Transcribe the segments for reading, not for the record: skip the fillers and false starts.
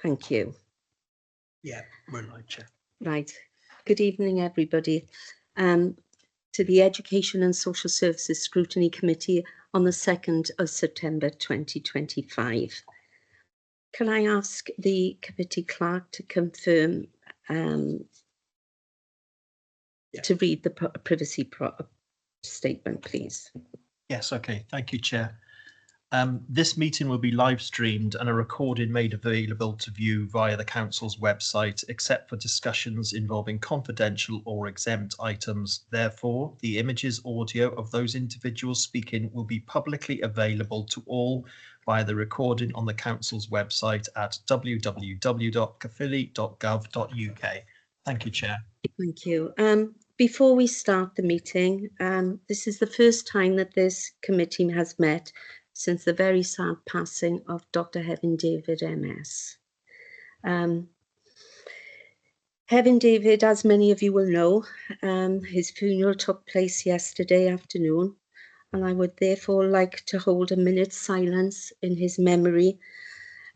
Thank you. Yeah, we're live, Chair. Right. Good evening, everybody. To the Education and Social Services Scrutiny Committee on the 2nd of September 2025. Can I ask the committee clerk to confirm, to read the privacy statement, please? Yes, okay. Thank you, Chair. This meeting will be live streamed and a recording made available to view via the Council's website, except for discussions involving confidential or exempt items. Therefore, the images, audio of those individuals speaking will be publicly available to all via the recording on the Council's website at www.caerphilly.gov.uk. Thank you, Chair. Thank you. Before we start the meeting, this is the first time that this committee has met since the very sad passing of Dr. Hefin David MS. Hefin David, as many of you will know, his funeral took place yesterday afternoon, and I would therefore like to hold a minute's silence in his memory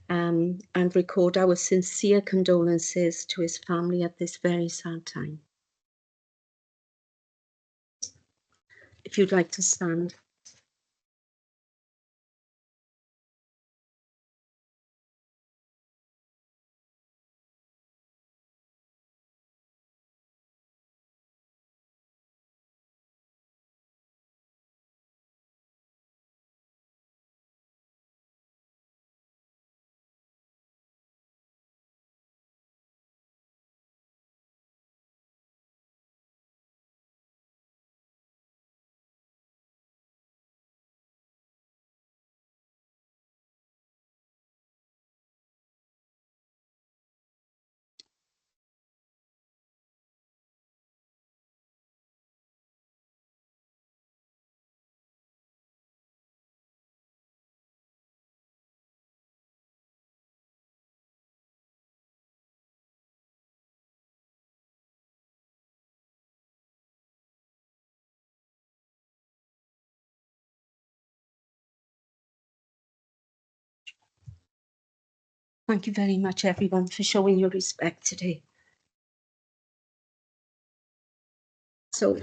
and record our sincere condolences to his family at this very sad time. If you'd like to stand. Thank you very much, everyone, for showing your respect today. So,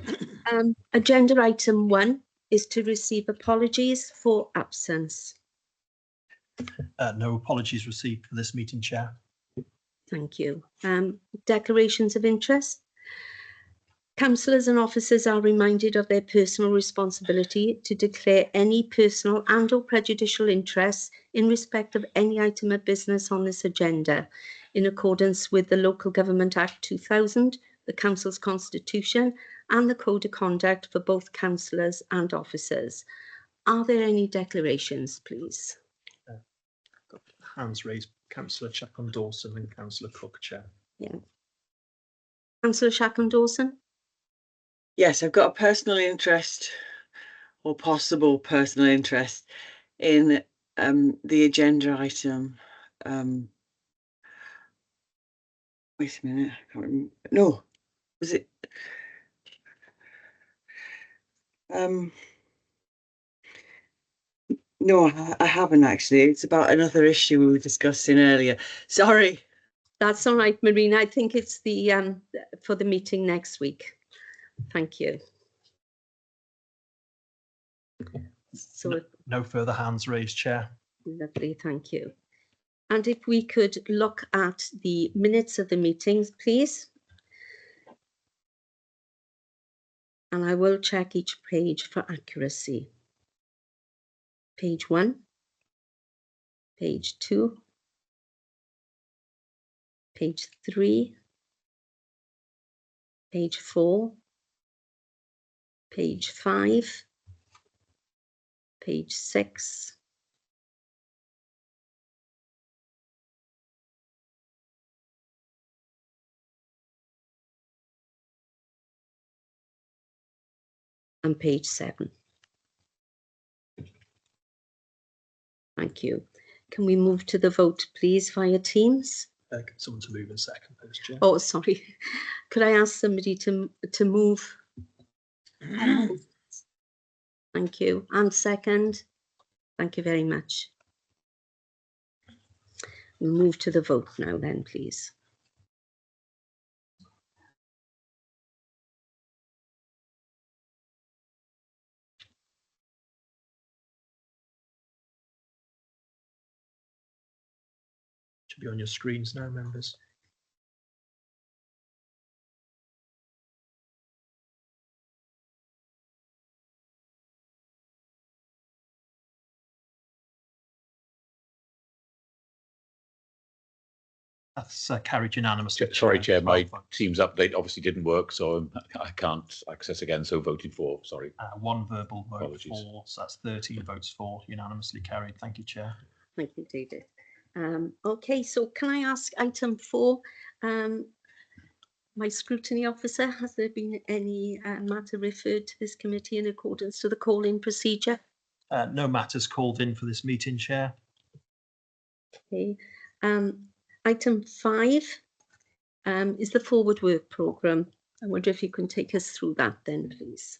agenda item 1 is to receive apologies for absence. No apologies received for this meeting, Chair. Thank you. Declarations of interest. Councillors and officers are reminded of their personal responsibility to declare any personal and or prejudicial interests in respect of any item of business on this agenda, in accordance with the Local Government Act 2000, the Council's Constitution, and the Code of Conduct for both councillors and officers. Are there any declarations, please? Got hands raised, Councillor Chapman-Dawson and Councillor Cook, Chair. Yeah. Councillor Chapman-Dawson? Yes, I've got a personal interest or possible personal interest in the agenda item. Wait a minute, I can't remember. No, was it? No, I haven't actually. It's about another issue we were discussing earlier. Sorry. That's all right, Marina. I think it's the for the meeting next week. Thank you. So no further hands raised, Chair. Lovely, thank you. And if we could look at the minutes of the meetings, please. And I will check each page for accuracy. Page 1, page 2, page 3, page 4, page 5, page 6, and page 7. Thank you. Can we move to the vote, please, via Teams? Someone to move in second, please, Chair. Oh, sorry. Could I ask somebody to move? Thank you. And second? Thank you very much. We'll move to the vote now then, please. Should be on your screens now, members. That's carried unanimously. Sorry, Chair, my 12 votes. Teams update obviously didn't work, so I can't access again, so voted for, sorry. One verbal vote Apologies. for, so that's 13 votes for, unanimously carried. Thank you, Chair. Thank you, David. Okay, so can I ask item 4, my scrutiny officer, has there been any matter referred to this committee in accordance to the call-in procedure? No matters called in for this meeting, Chair. Okay. Item 5 is the forward work programme. I wonder if you can take us through that then, please.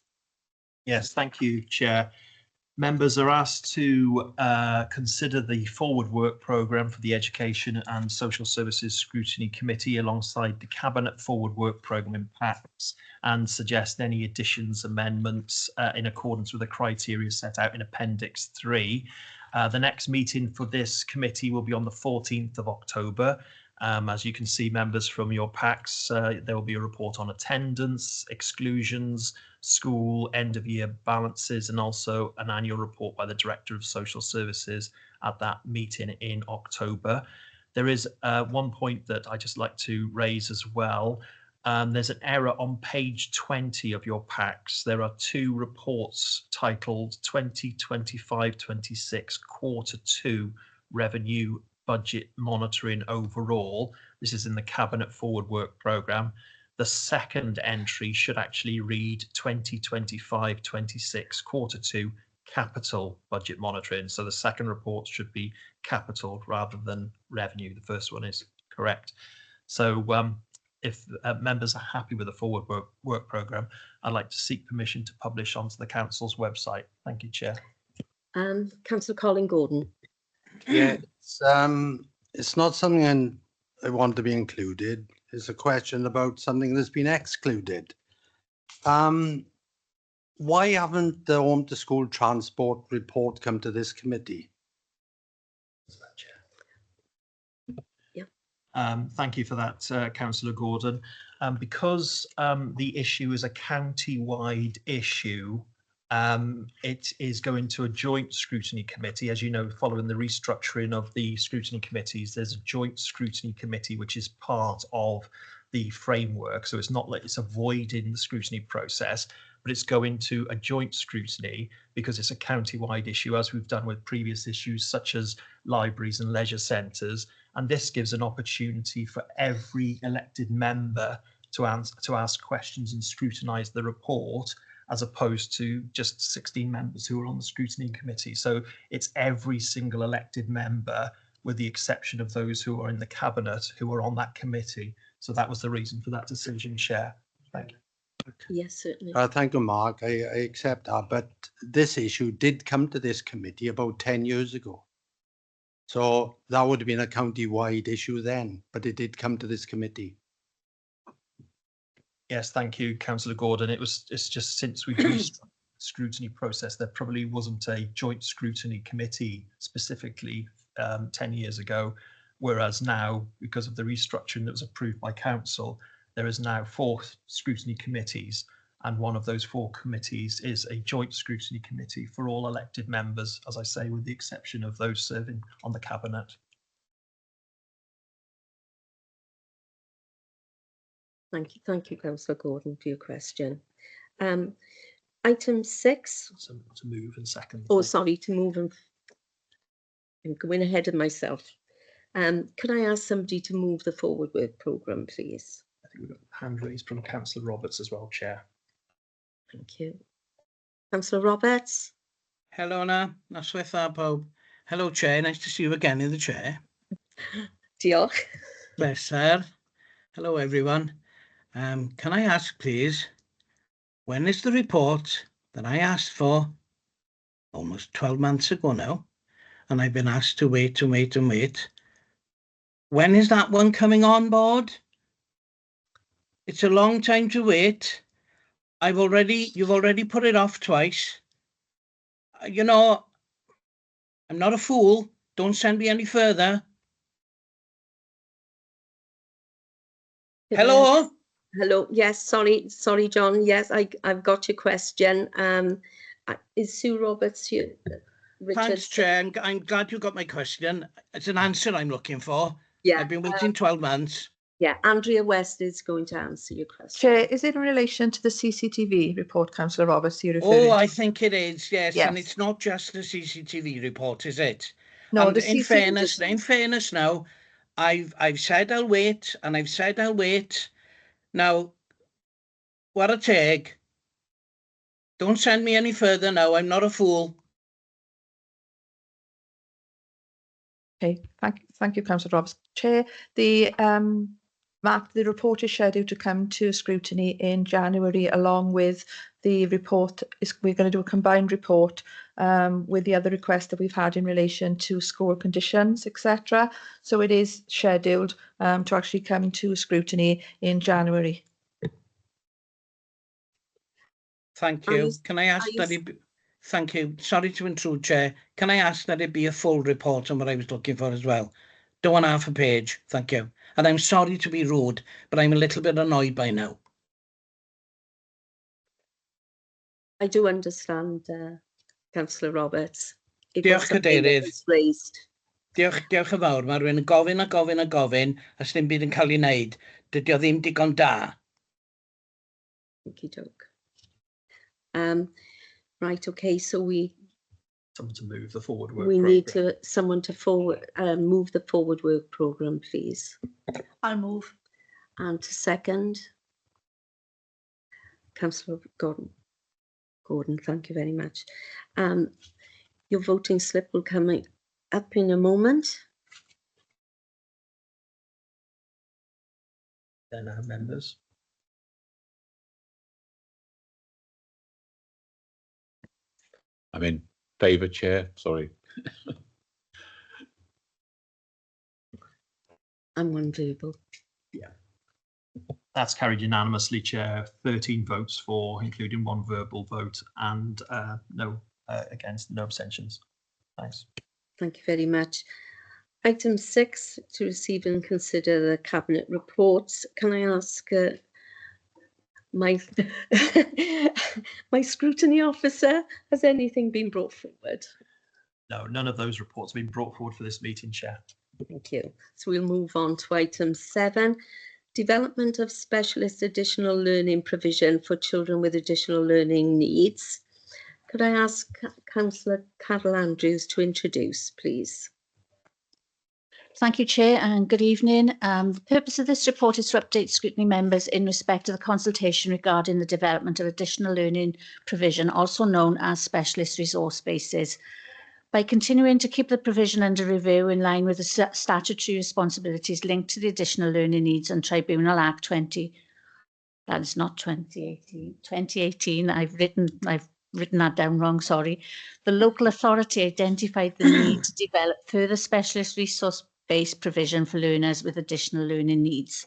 Yes, thank you, Chair. Members are asked to consider the forward work programme for the Education and Social Services Scrutiny Committee alongside the Cabinet forward work programme impacts and suggest any additions, amendments in accordance with the criteria set out in Appendix 3. The next meeting for this committee will be on the 14th of October. As you can see, members, from your packs, there will be a report on attendance, exclusions, school end of year balances, and also an annual report by the Director of Social Services at that meeting in October. There is one point that I just like to raise as well. There's an error on page 20 of your packs. There are 2 reports titled 2025-26 Quarter 2 Revenue Budget Monitoring Overall. This is in the Cabinet Forward Work Programme. The second entry should actually read 2025-26 Quarter 2 Capital Budget Monitoring. So the second report should be capital rather than revenue. The first one is correct. So if members are happy with the forward work programme, I'd like to seek permission to publish onto the Council's website. Thank you, Chair. Councillor Colin Gordon. Yeah, it's not something I want to be included. It's a question about something that's been excluded. Why haven't the home to school transport report come to this committee? Thank you for that, Councillor Gordon. Because the issue is a county-wide issue, it is going to a joint scrutiny committee. As you know, following the restructuring of the scrutiny committees, there's a joint scrutiny committee which is part of the framework. So it's not like it's avoiding the scrutiny process, but it's going to a joint scrutiny because it's a county-wide issue, as we've done with previous issues such as libraries and leisure centres. And this gives an opportunity for every elected member to ask questions and scrutinise the report, as opposed to just 16 members who are on the scrutiny committee. So it's every single elected member, with the exception of those who are in the cabinet, who are on that committee. So that was the reason for that decision, Chair. Thank you. Yes, certainly. Thank you, Mark. I accept that. But this issue did come to this committee about 10 years ago. So that would have been a county-wide issue then, but it did come to this committee. Yes, thank you, Councillor Gordon. It's just since we've restructured the scrutiny process, there probably wasn't a joint scrutiny committee specifically 10 years ago, whereas now, because of the restructuring that was approved by Council, there is now 4 scrutiny committees, and one of those 4 committees is a joint scrutiny committee for all elected members, as I say, with the exception of those serving on the Cabinet. Thank you, Councillor Gordon, for your question. Item 6. So to move and second. Oh, sorry, to move and I'm going ahead of myself. Could I ask somebody to move the forward work programme, please? I think we've got a hand raised from Councillor Roberts as well, Chair. Thank you. Councillor Roberts. Hello, Anna. Noswaith pob. Hello, Chair. Nice to see you again in the chair. Diolch. Bless her. Hello, everyone. Can I ask, please, when is the report that I asked for almost 12 months ago now, and I've been asked to wait and wait and wait? When is that one coming on board? It's a long time to wait. You've already put it off twice. You know, I'm not a fool. Don't send me any further. Hello? Hello. Yes, sorry, John. Yes, I've got your question. Is Sue Roberts here? Thanks, Chair. I'm glad you got my question. It's an answer I'm looking for. Yeah. I've been waiting 12 months. Yeah, Andrea West is going to answer your question. Chair, is it in relation to the CCTV report, Councillor Roberts, you're referring Oh, to? I think it is, yes. Yes. And it's not just the CCTV report, is it? No, And the in CCTV. fairness now, I've said I'll wait, and I've said I'll wait. Now, what a tag. Don't send me any further now. I'm not a fool. Okay, thank you, Councillor Roberts. Chair, the report is scheduled to come to scrutiny in January, along with the report. We're going to do a combined report with the other requests that we've had in relation to school conditions, etc. So it is scheduled to actually come to scrutiny in January. Thank you. Can I ask that it be, thank you. Sorry to intrude, Chair. Can I ask that it be a full report on what I was looking for as well? Don't want half a page. Thank you. And I'm sorry to be rude, but I'm a little bit annoyed by now. I do understand, Councillor Roberts. Diolch, Cadeirydd. Raised. Diolch yn fawr. Mae rhywun yn gofyn a gofyn a gofyn, a sy'n byd yn cael ei wneud. Dydy o ddim digon da. Okey-doke. Right, okay, so Someone to move the forward work. we need someone to move the forward work programme, please. I'll move. And to second, Councillor Gordon, thank you very much. Your voting slip will come up in a moment. Then our members. I'm in favour, Chair. Sorry. I'm one verbal. Yeah. That's carried unanimously, Chair. 13 votes for, including one verbal vote, and no against, no abstentions. Thanks. Thank you very much. Item 6, to receive and consider the Cabinet reports. Can I ask my my scrutiny officer, has anything been brought forward? No, none of those reports have been brought forward for this meeting, Chair. Thank you. So we'll move on to item 7, development of specialist additional learning provision for children with additional learning needs. Could I ask Councillor Carol Andrews to introduce, please? Thank you, Chair, and good evening. The purpose of this report is to update scrutiny members in respect to the consultation regarding the development of additional learning provision, also known as specialist resource spaces. By continuing to keep the provision under review in line with the statutory responsibilities linked to the Additional Learning Needs and Tribunal Act 2018. I've written that down wrong, sorry. The local authority identified the need to develop further specialist resource-based provision for learners with additional learning needs.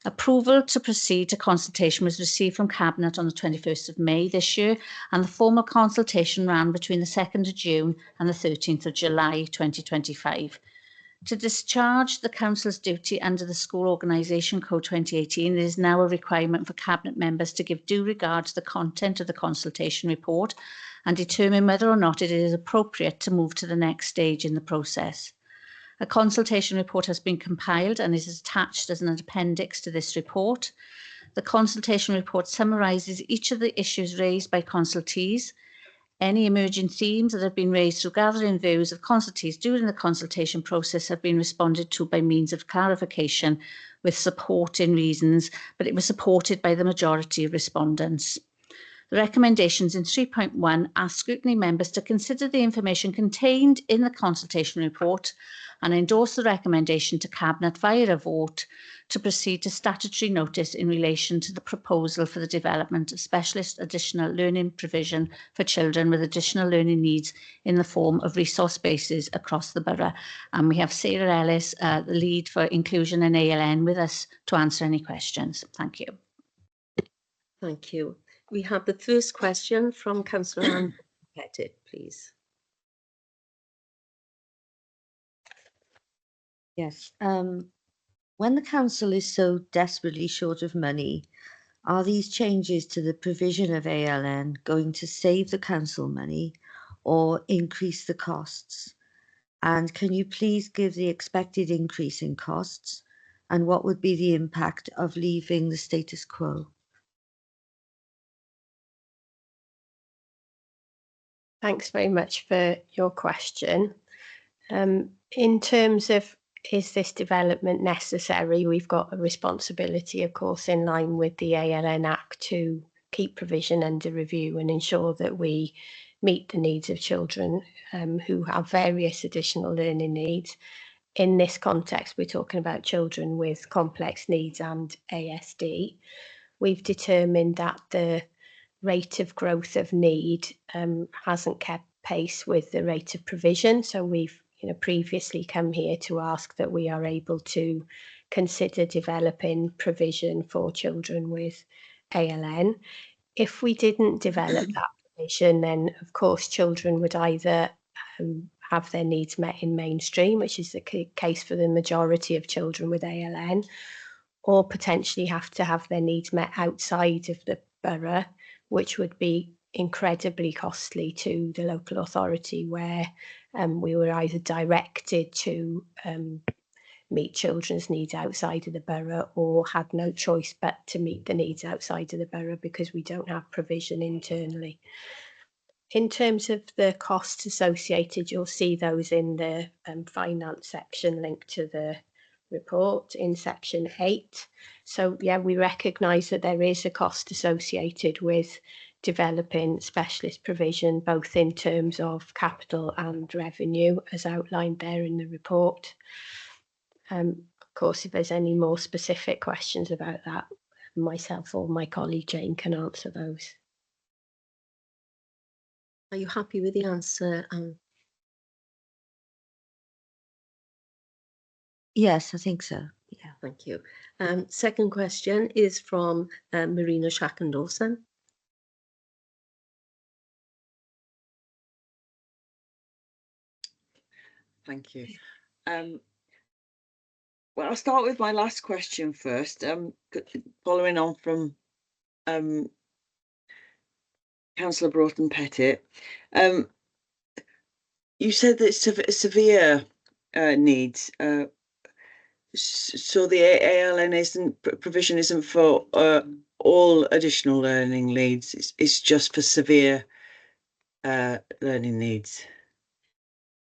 Approval to proceed to consultation was received from Cabinet on the 21st of May this year, and the formal consultation ran between the 2nd of June and the 13th of July 2025. To discharge the Council's duty under the School Organisation Code 2018, it is now a requirement for Cabinet members to give due regard to the content of the consultation report and determine whether or not it is appropriate to move to the next stage in the process. A consultation report has been compiled and is attached as an appendix to this report. The consultation report summarises each of the issues raised by consultees. Any emerging themes that have been raised through gathering views of consultees during the consultation process have been responded to by means of clarification with support in reasons, but it was supported by the majority of respondents. The recommendations in 3.1 ask scrutiny members to consider the information contained in the consultation report and endorse the recommendation to Cabinet via a vote to proceed to statutory notice in relation to the proposal for the development of specialist additional learning provision for children with additional learning needs in the form of resource bases across the borough. And we have Sarah Ellis, the lead for inclusion in ALN, with us to answer any questions. Thank you. Thank you. We have the first question from Councillor Anne Pettit, please. Yes. When the council is so desperately short of money, are these changes to the provision of ALN going to save the council money or increase the costs? And can you please give the expected increase in costs and what would be the impact of leaving the status quo? Thanks very much for your question. In terms of is this development necessary, we've got a responsibility, of course, in line with the ALN Act to keep provision under review and ensure that we meet the needs of children who have various additional learning needs. In this context, we're talking about children with complex needs and ASD. We've determined that the rate of growth of need hasn't kept pace with the rate of provision. So we've previously come here to ask that we are able to consider developing provision for children with ALN. If we didn't develop that provision, then of course children would either have their needs met in mainstream, which is the case for the majority of children with ALN, or potentially have to have their needs met outside of the borough, which would be incredibly costly to the local authority, where we were either directed to meet children's needs outside of the borough or had no choice but to meet the needs outside of the borough because we don't have provision internally. In terms of the costs associated, you'll see those in the finance section linked to the report in section 8. So yeah, we recognise that there is a cost associated with developing specialist provision, both in terms of capital and revenue, as outlined there in the report. Of course, if there's any more specific questions about that, myself or my colleague Jane can answer those. Are you happy with the answer? Yes, I think so. Yeah. Thank you. Second question is from Marina Shackendorson. Thank you. Well, I'll start with my last question first. Following on from Councillor Broughton Pettit, you said that severe needs. So the ALN provision isn't for all additional learning needs. It's just for severe learning needs.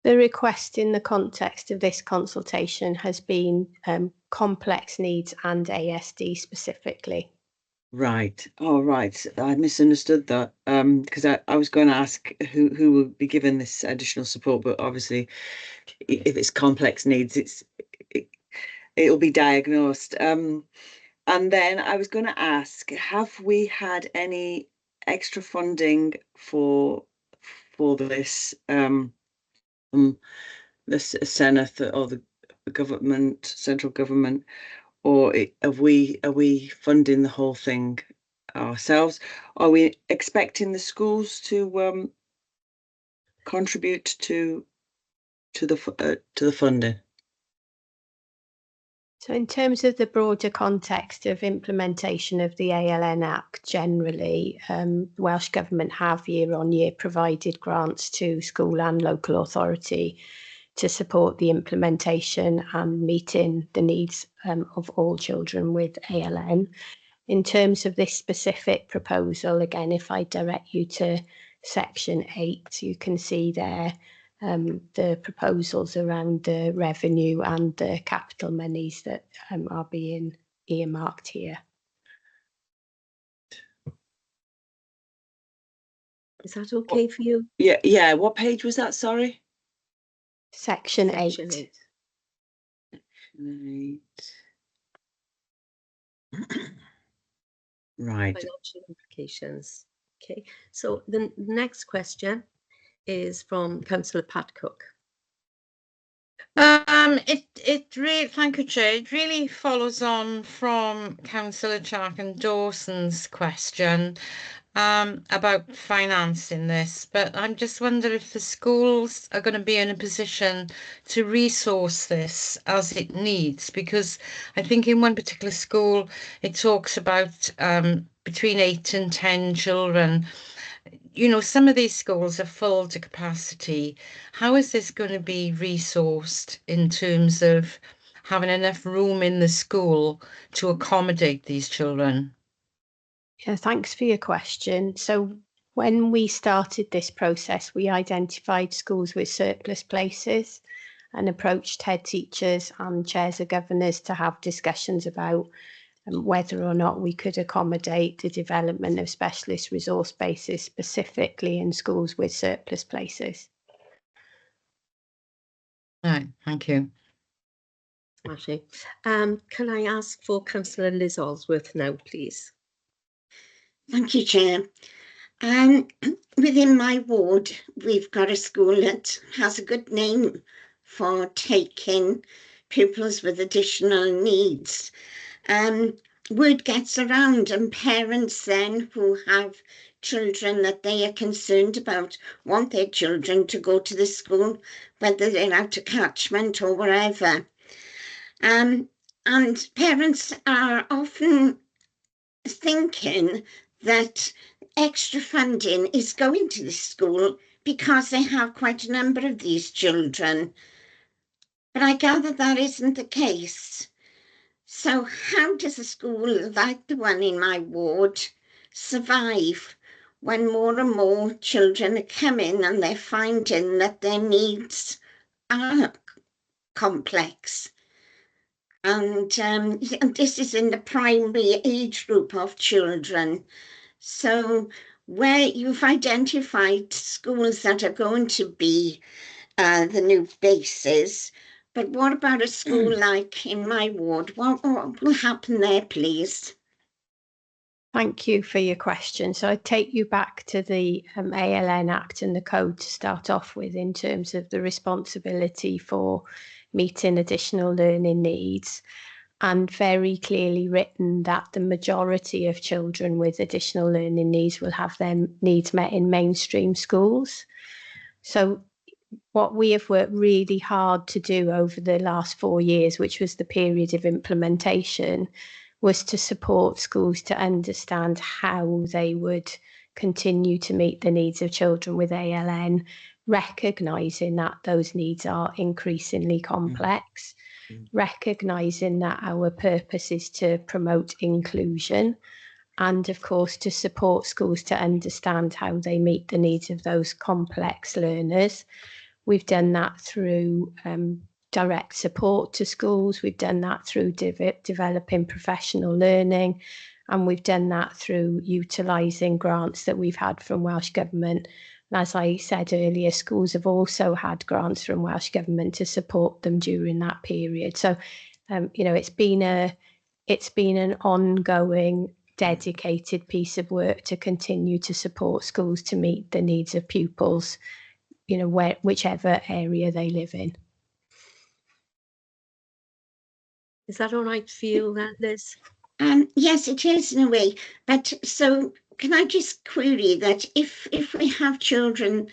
The request in the context of this consultation has been complex needs and ASD specifically. Right. Oh, right. I misunderstood that because I was going to ask who will be given this additional support, but obviously, if it's complex needs, it'll be diagnosed. And then I was going to ask, have we had any extra funding for this? The Senate or the government, central government, or are we funding the whole thing ourselves? Are we expecting the schools to contribute to the funding? So in terms of the broader context of implementation of the ALN Act generally, the Welsh Government have year on year provided grants to school and local authority to support the implementation and meeting the needs of all children with ALN. In terms of this specific proposal, again, if I direct you to section 8, you can see there the proposals around the revenue and the capital monies that are being earmarked here. Is that okay for you? Yeah. What page was that? Sorry. Section Section 8. 8. Right. Financial implications. Okay, so the next question is from Councillor Pat Cook. It really, thank you, Chair. It really follows on from Councillor Chark and Dawson's question about financing this, but I'm just wondering if the schools are going to be in a position to resource this as it needs, because I think in one particular school it talks about between 8 and 10 children. You know, some of these schools are full to capacity. How is this going to be resourced in terms of having enough room in the school to accommodate these children? Yeah, thanks for your question. So when we started this process, we identified schools with surplus places and approached head teachers and chairs of governors to have discussions about whether or not we could accommodate the development of specialist resource bases specifically in schools with surplus places. Right, thank you. Actually, can I ask for Councillor Liz Allsworth now, please? Thank you, Chair. Within my ward, we've got a school that has a good name for taking pupils with additional needs. Word gets around, and parents then who have children that they are concerned about want their children to go to the school, whether they're out of catchment or wherever. And parents are often thinking that extra funding is going to the school because they have quite a number of these children. But I gather that isn't the case. So how does a school like the one in my ward survive when more and more children are coming and they're finding that their needs are complex? And this is in the primary age group of children. So where you've identified schools that are going to be the new bases, but what about a school like in my ward? What will happen there, please? Thank you for your question. So I take you back to the ALN Act and the code to start off with in terms of the responsibility for meeting additional learning needs, and very clearly written that the majority of children with additional learning needs will have their needs met in mainstream schools. So what we have worked really hard to do over the last 4 years, which was the period of implementation, was to support schools to understand how they would continue to meet the needs of children with ALN, recognising that those needs are increasingly complex, recognising that our purpose is to promote inclusion, and of course to support schools to understand how they meet the needs of those complex learners. We've done that through direct support to schools. We've done that through developing professional learning, and we've done that through utilising grants that we've had from Welsh Government. And as I said earlier, schools have also had grants from Welsh Government to support them during that period. So, you know, it's been an ongoing, dedicated piece of work to continue to support schools to meet the needs of pupils, you know, whichever area they live in. Is that all right for you, Liz? Yes, it is in a way. But so can I just query that if we have children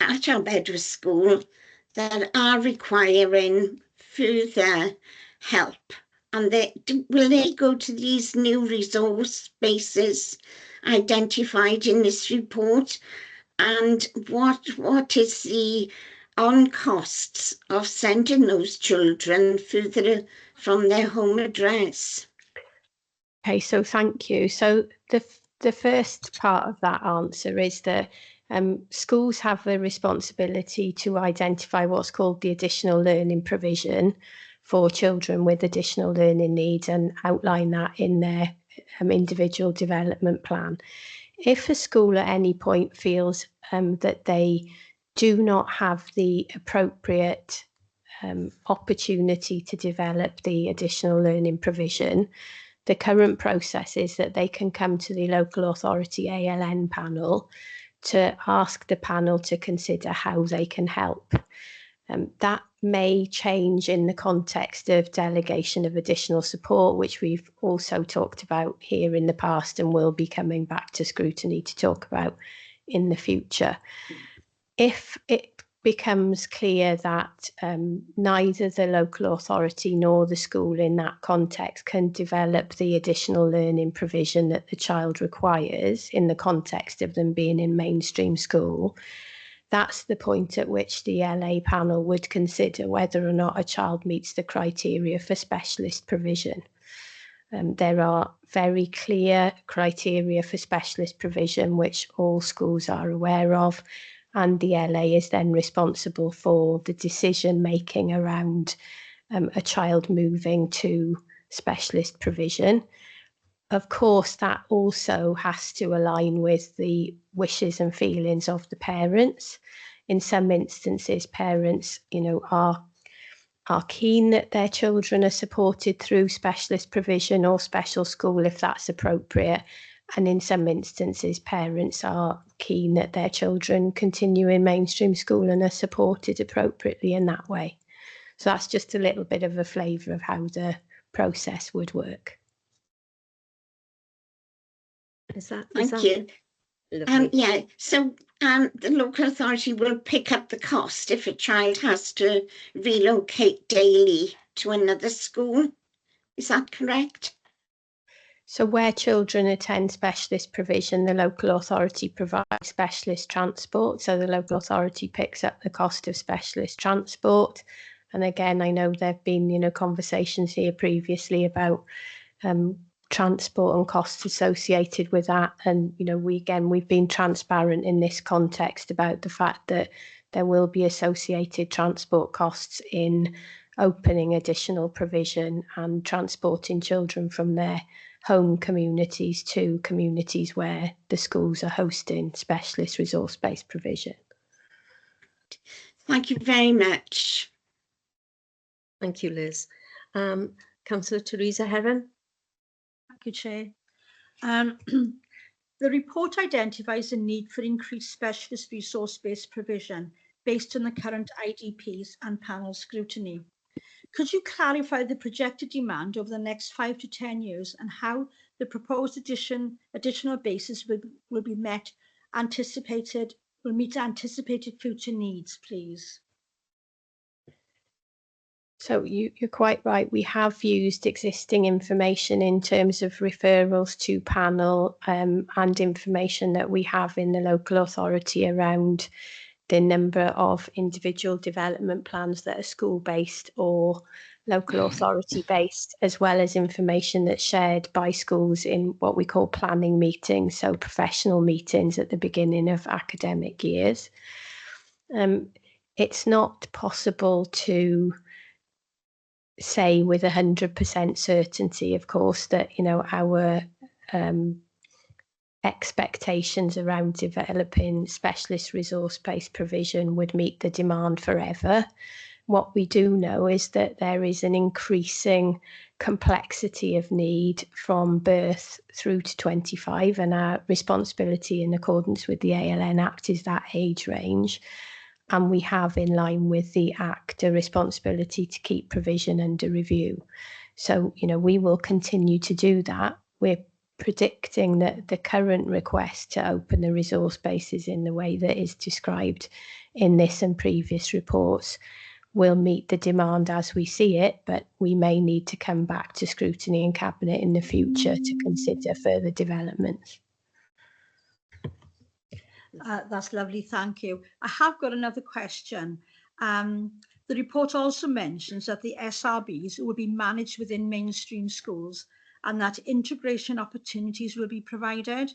at our Bedworth school that are requiring further help, and will they go to these new resource bases identified in this report? And what is the on costs of sending those children further from their home address? Okay, so thank you. So the first part of that answer is that schools have a responsibility to identify what's called the additional learning provision for children with additional learning needs and outline that in their individual development plan. If a school at any point feels that they do not have the appropriate opportunity to develop the additional learning provision, the current process is that they can come to the local authority ALN panel to ask the panel to consider how they can help. That may change in the context of delegation of additional support, which we've also talked about here in the past and will be coming back to scrutiny to talk about in the future. If it becomes clear that neither the local authority nor the school in that context can develop the additional learning provision that the child requires in the context of them being in mainstream school, that's the point at which the LA panel would consider whether or not a child meets the criteria for specialist provision. There are very clear criteria for specialist provision, which all schools are aware of, and the LA is then responsible for the decision making around a child moving to specialist provision. Of course, that also has to align with the wishes and feelings of the parents. In some instances, parents, are keen that their children are supported through specialist provision or special school if that's appropriate. And in some instances, parents are keen that their children continue in mainstream school and are supported appropriately in that way. So that's just a little bit of a flavour of how the process would work. Thank you. Yeah, so the local authority will pick up the cost if a child has to relocate daily to another school. Is that correct? So where children attend specialist provision, the local authority provides specialist transport. So the local authority picks up the cost of specialist transport. And again, I know there have been, conversations here previously about transport and costs associated with that. And, we've been transparent in this context about the fact that there will be associated transport costs in opening additional provision and transporting children from their home communities to communities where the schools are hosting specialist resource-based provision. Thank you very much. Thank you, Liz. Councillor Teresa Heron. Thank you, Chair. The report identifies the need for increased specialist resource-based provision based on the current IDPs and panel scrutiny. Could you clarify the projected demand over the next 5 to 10 years and how the proposed additional basis will meet anticipated future needs, please? So you're quite right. We have used existing information in terms of referrals to panel and information that we have in the local authority around the number of individual development plans that are school-based or local authority-based, as well as information that's shared by schools in what we call planning meetings, so professional meetings at the beginning of academic years. It's not possible to say with 100% certainty, of course, that our expectations around developing specialist resource-based provision would meet the demand forever. What we do know is that there is an increasing complexity of need from birth through to 25, and our responsibility in accordance with the ALN Act is that age range. And we have, in line with the Act, a responsibility to keep provision under review. So, we will continue to do that. We're predicting that the current request to open the resource bases in the way that is described in this and previous reports will meet the demand as we see it, but we may need to come back to scrutiny and cabinet in the future to consider further developments. That's lovely, thank you. I have got another question. The report also mentions that the SRBs will be managed within mainstream schools and that integration opportunities will be provided.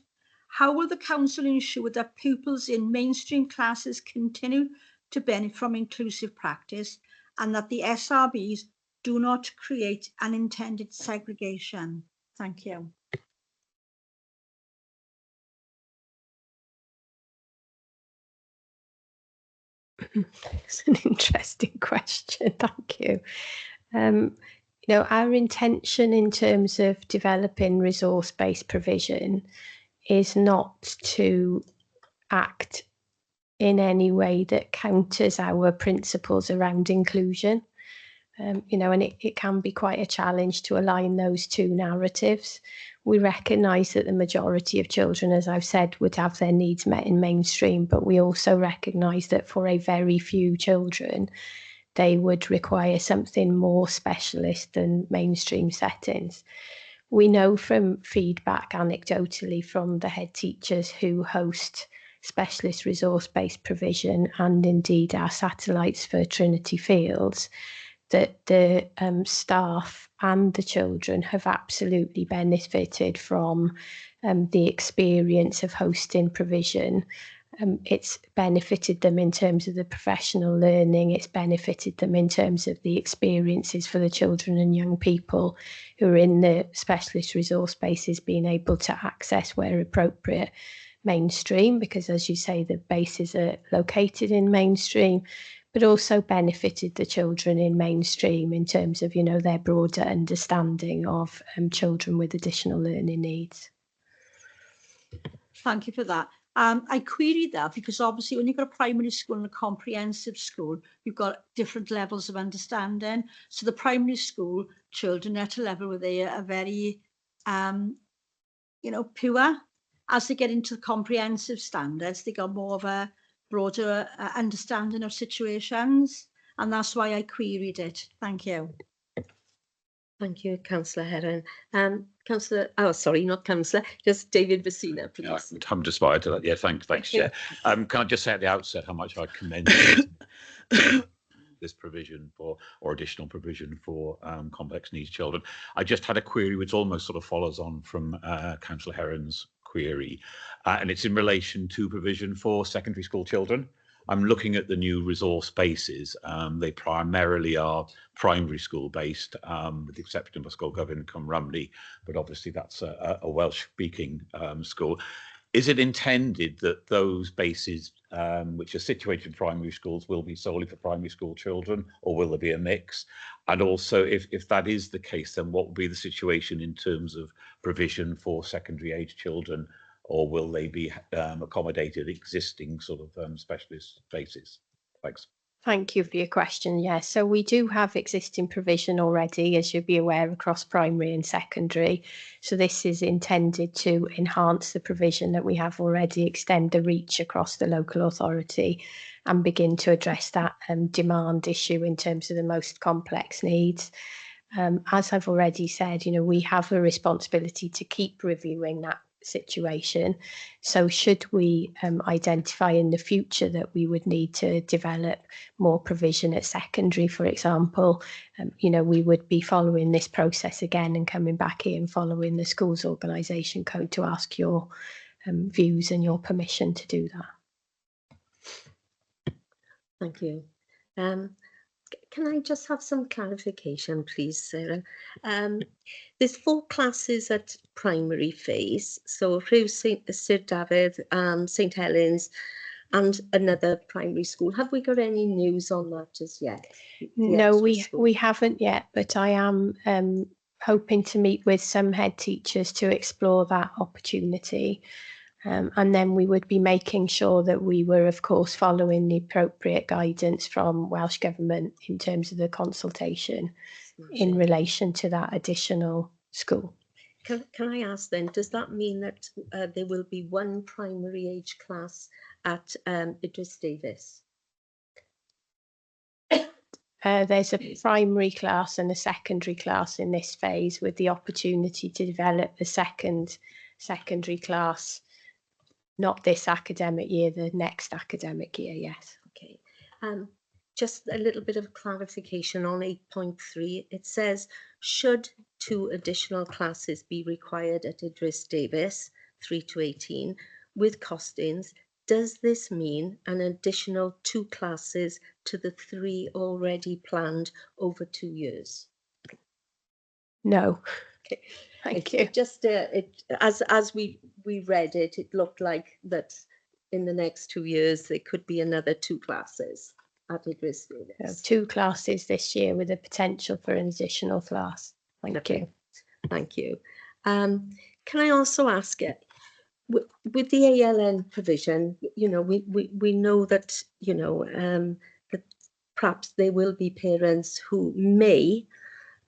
How will the council ensure that pupils in mainstream classes continue to benefit from inclusive practice and that the SRBs do not create unintended segregation? Thank you. It's an interesting question. Thank you. You know, our intention in terms of developing resource-based provision is not to act in any way that counters our principles around inclusion. You know, and it can be quite a challenge to align those two narratives. We recognise that the majority of children, as I've said, would have their needs met in mainstream, but we also recognise that for a very few children, they would require something more specialist than mainstream settings. We know from feedback anecdotally from the head teachers who host specialist resource-based provision and indeed our satellites for Trinity Fields that the staff and the children have absolutely benefited from the experience of hosting provision. It's benefited them in terms of the professional learning, it's benefited them in terms of the experiences for the children and young people who are in the specialist resource spaces being able to access where appropriate mainstream, because as you say, the bases are located in mainstream, but also benefited the children in mainstream in terms of, you know, their broader understanding of children with additional learning needs. Thank you for that. I queried that because obviously when you've got a primary school and a comprehensive school, you've got different levels of understanding. So the primary school children are at a level where they are very, you know, pure. As they get into the comprehensive standards, they got more of a broader understanding of situations. And that's why I queried it. Thank you. Thank you, Councillor Heron. Councillor, oh, sorry, not Councillor, just David Vecina, please. Yeah, I'm just fired to that. Yeah, thanks, Chair. Can I just say at the outset how much I commend this provision for, or additional provision for complex needs children. I just had a query which almost sort of follows on from Councillor Heron's query, and it's in relation to provision for secondary school children. I'm looking at the new resource bases. They primarily are primary school based, with the exception of a school government in Cumrumney, but obviously that's a Welsh speaking school. Is it intended that those bases which are situated in primary schools will be solely for primary school children, or will there be a mix? And also, if that is the case, then what will be the situation in terms of provision for secondary age children, or will they be accommodated existing sort of specialist bases? Thanks. Thank you for your question. Yes, so we do have existing provision already, as you'll be aware, across primary and secondary. So this is intended to enhance the provision that we have already, extend the reach across the local authority and begin to address that demand issue in terms of the most complex needs. As I've already said, you know, we have a responsibility to keep reviewing that situation. So should we identify in the future that we would need to develop more provision at secondary, for example, you know, we would be following this process again and coming back here and following the schools organisation code to ask your views and your permission to do that. Thank you. Can I just have some clarification, please, Sarah? There's 4 classes at primary phase, so Rhyw Sir David, St Helens, and another primary school. Have we got any news on that as yet? No, we haven't yet, but I am hoping to meet with some head teachers to explore that opportunity. And then we would be making sure that we were, of course, following the appropriate guidance from Welsh Government in terms of the consultation in relation to that additional school. Can I ask then, does that mean that there will be one primary age class at Idris Davis? There's a primary class and a secondary class in this phase, with the opportunity to develop the secondary class, not this academic year, the next academic year, yes. Okay. Just a little bit of clarification on 8.3. It says, should 2 additional classes be required at Idris Davis, 3 to 18, with costings, does this mean an additional 2 classes to the 3 already planned over 2 years? No. Okay. Thank you. Just as we read it, it looked like that in the next 2 years there could be another 2 classes. added risk learners. 2 classes this year with a potential for an additional class. Thank you. Thank you. Can I also ask it, with the ALN provision, you know, we know that, you know, that perhaps there will be parents who may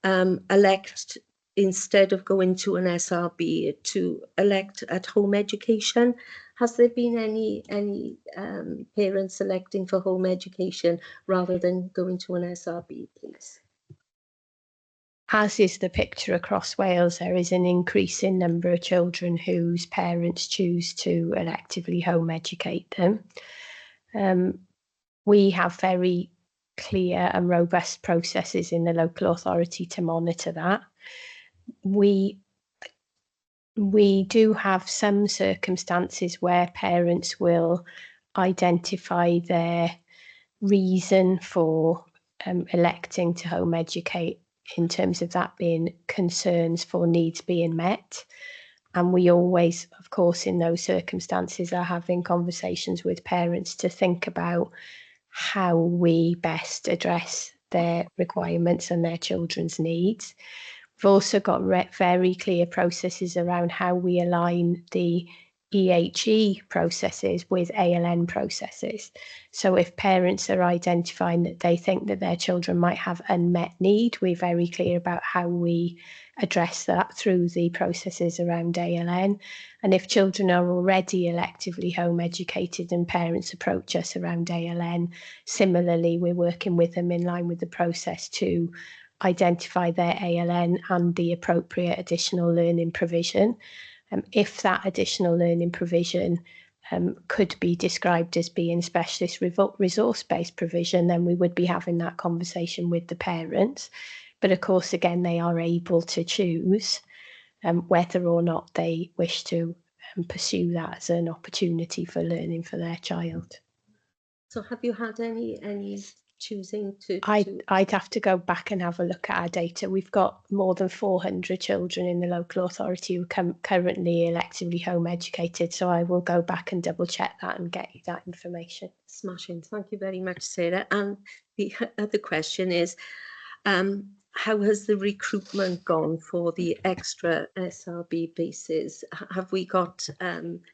elect, instead of going to an SRB, to elect at home education. Has there been any parents electing for home education rather than going to an SRB, please? As is the picture across Wales, there is an increasing number of children whose parents choose to electively home educate them. We have very clear and robust processes in the local authority to monitor that. We do have some circumstances where parents will identify their reason for electing to home educate, in terms of that being concerns for needs being met. And we always, of course, in those circumstances are having conversations with parents to think about how we best address their requirements and their children's needs. We've also got very clear processes around how we align the EHE processes with ALN processes. So if parents are identifying that they think that their children might have unmet need, we're very clear about how we address that through the processes around ALN. And if children are already electively home educated and parents approach us around ALN, similarly, we're working with them in line with the process to identify their ALN and the appropriate additional learning provision. If that additional learning provision could be described as being specialist resource-based provision, then we would be having that conversation with the parents. But of course, again, they are able to choose whether or not they wish to pursue that as an opportunity for learning for their child. So have you had any choosing to? I'd have to go back and have a look at our data. We've got more than 400 children in the local authority who are currently electively home educated, so I will go back and double check that and get you that information. Smashing. Thank you very much, Sarah. And the other question is, how has the recruitment gone for the extra SRB bases? Have we got,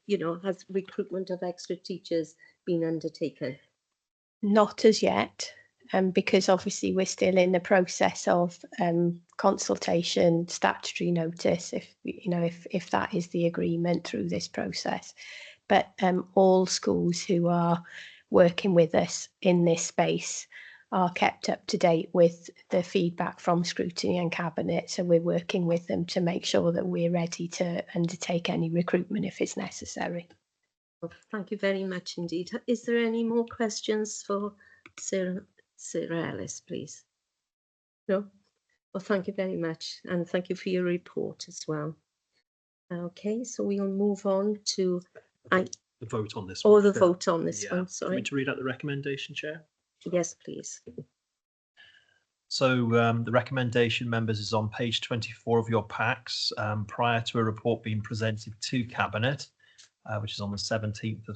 you know, has recruitment of extra teachers been undertaken? Not as yet, because obviously we're still in the process of consultation, statutory notice, if that is the agreement through this process. But all schools who are working with us in this space are kept up to date with the feedback from Scrutiny and Cabinet. So we're working with them to make sure that we're ready to undertake any recruitment if it's necessary. Well, thank you very much indeed. Is there any more questions for Sarah Ellis, please? No? Well, thank you very much. And thank you for your report as well. Okay, so we'll move on to the vote on this one. one. The vote on this one, sorry. Do you want me to read out the recommendation, Chair? Yes, please. So the recommendation, members, is on page 24 of your packs, prior to a report being presented to Cabinet, which is on the 17th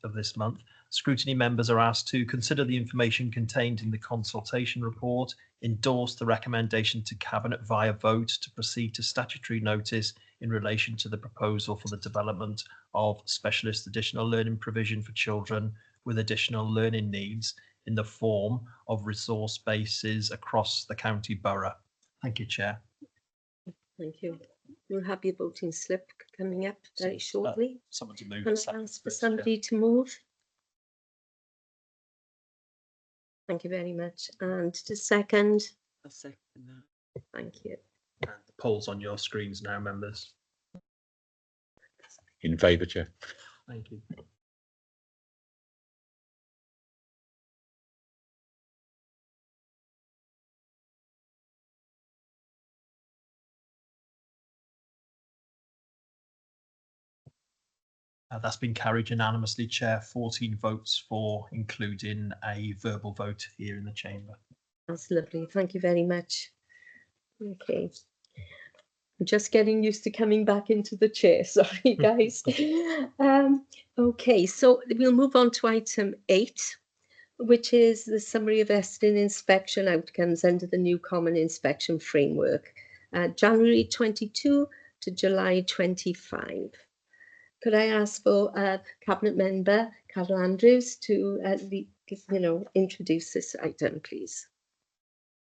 of this month. Scrutiny members are asked to consider the information contained in the consultation report, endorse the recommendation to Cabinet via vote to proceed to statutory notice in relation to the proposal for the development of specialist additional learning provision for children with additional learning needs in the form of resource bases across the county borough. Thank you, Chair. Thank you. You'll have your voting slip coming up very shortly. Someone to move. Can I ask for somebody to move? Thank you very much. And to second? I'll second that. Thank you. And the poll's on your screens now, members. In favour, Chair. Thank you. That's been carried unanimously, Chair. 14 votes for, including a verbal vote here in the chamber. That's lovely. Thank you very much. Okay. I'm just getting used to coming back into the chair. Sorry, guys. Okay, so we'll move on to item 8, which is the summary of Estyn inspection outcomes under the new Common Inspection Framework, January 22 to July 25. Could I ask for Cabinet Member Carol Andrews to introduce this item, please?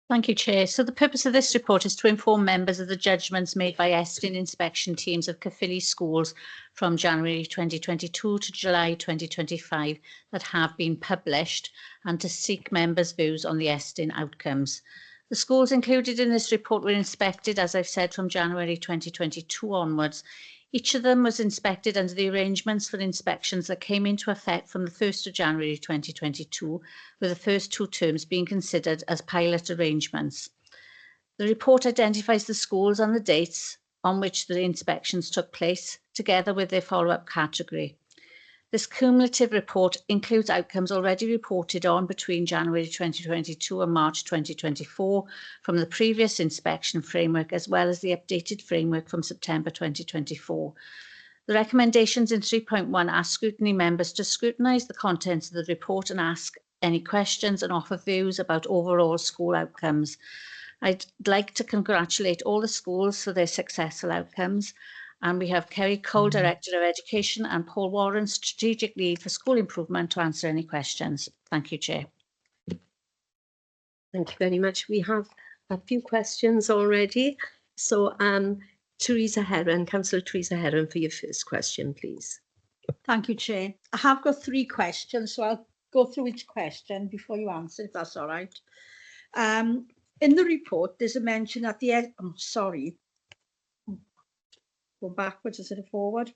Thank you, Chair. So the purpose of this report is to inform members of the judgments made by Estyn inspection teams of Caerphilly schools from January 2022 to July 2025 that have been published, and to seek members' views on the Estyn outcomes. The schools included in this report were inspected, as I've said, from January 2022 onwards. Each of them was inspected under the arrangements for inspections that came into effect from the 1st of January 2022, with the first two terms being considered as pilot arrangements. The report identifies the schools and the dates on which the inspections took place, together with their follow-up category. This cumulative report includes outcomes already reported on between January 2022 and March 2024 from the previous inspection framework, as well as the updated framework from September 2024. The recommendations in 3.1 ask scrutiny members to scrutinise the contents of the report and ask any questions and offer views about overall school outcomes. I'd like to congratulate all the schools for their successful outcomes. And we have Kerry Cole, Director of Education, and Paul Warren, Strategic Lead for School Improvement, to answer any questions. Thank you, Chair. Thank you very much. We have a few questions already. So, Councillor Teresa Heron, for your first question, please. Thank you, Chair. I have got 3 questions, so I'll go through each question before you answer, if that's all right. In the report, there's a mention at the end. Go backwards instead of forward.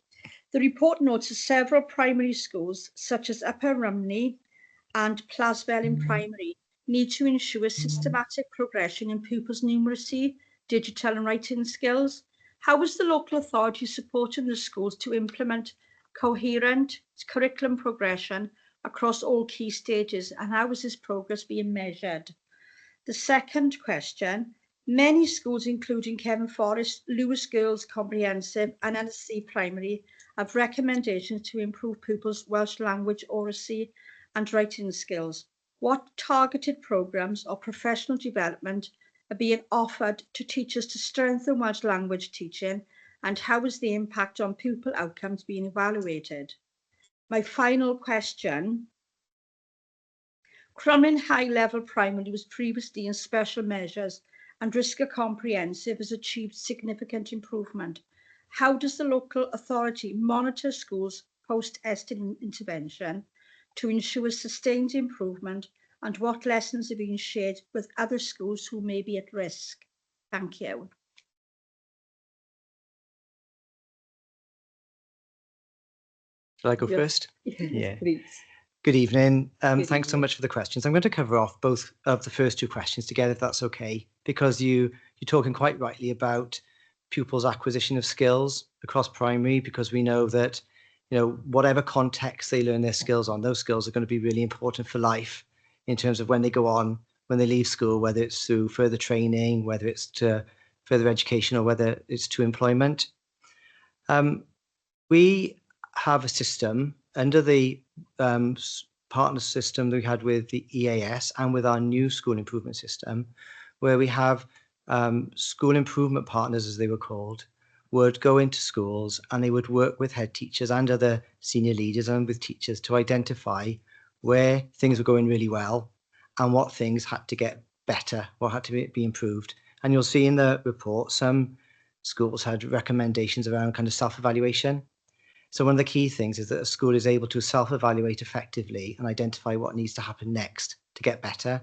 The report notes that several primary schools, such as Upper Rumney and Plasvelin Primary, need to ensure systematic progression in pupils' numeracy, digital and writing skills. How is the local authority supporting the schools to implement coherent curriculum progression across all key stages, and how is this progress being measured? The second question: many schools, including Kevin Forest, Lewis Girls Comprehensive and NSC Primary, have recommendations to improve pupils' Welsh language oracy and writing skills. What targeted programmes or professional development are being offered to teachers to strengthen Welsh language teaching, and how is the impact on pupil outcomes being evaluated? My final question: Crumlin High Level Primary was previously in special measures, and Risca Comprehensive has achieved significant improvement. How does the local authority monitor schools post-Estyn intervention to ensure sustained improvement, and what lessons are being shared with other schools who may be at risk? Thank you. Shall I go Yes. first? Yeah, please. Good evening. Good Thanks so evening. much for the questions. I'm going to cover off both of the first 2 questions together, if that's okay, because you're talking quite rightly about pupils' acquisition of skills across primary, because we know that, whatever context they learn their skills on, those skills are going to be really important for life in terms of when they go on, when they leave school, whether it's through further training, whether it's to further education, or whether it's to employment. We have a system under the partner system that we had with the EAS and with our new school improvement system, where we have school improvement partners, as they were called, would go into schools and they would work with head teachers and other senior leaders and with teachers to identify where things were going really well and what things had to get better, what had to be improved. And you'll see in the report, some schools had recommendations around kind of self-evaluation. So one of the key things is that a school is able to self-evaluate effectively and identify what needs to happen next to get better.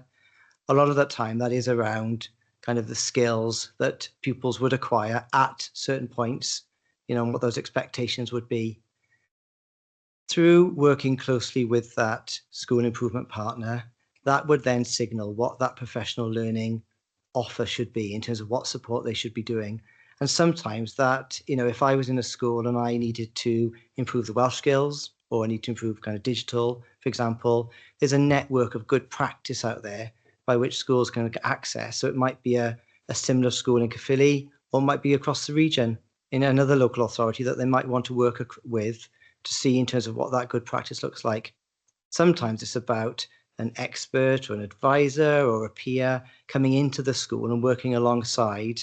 A lot of that time, that is around kind of the skills that pupils would acquire at certain points, and what those expectations would be. Through working closely with that school improvement partner, that would then signal what that professional learning offer should be in terms of what support they should be doing. And sometimes that, if I was in a school and I needed to improve the Welsh skills, or I need to improve kind of digital, for example, there's a network of good practice out there by which schools can get access. So it might be a similar school in Caerphilly, or it might be across the region in another local authority that they might want to work with to see in terms of what that good practice looks like. Sometimes it's about an expert or an advisor or a peer coming into the school and working alongside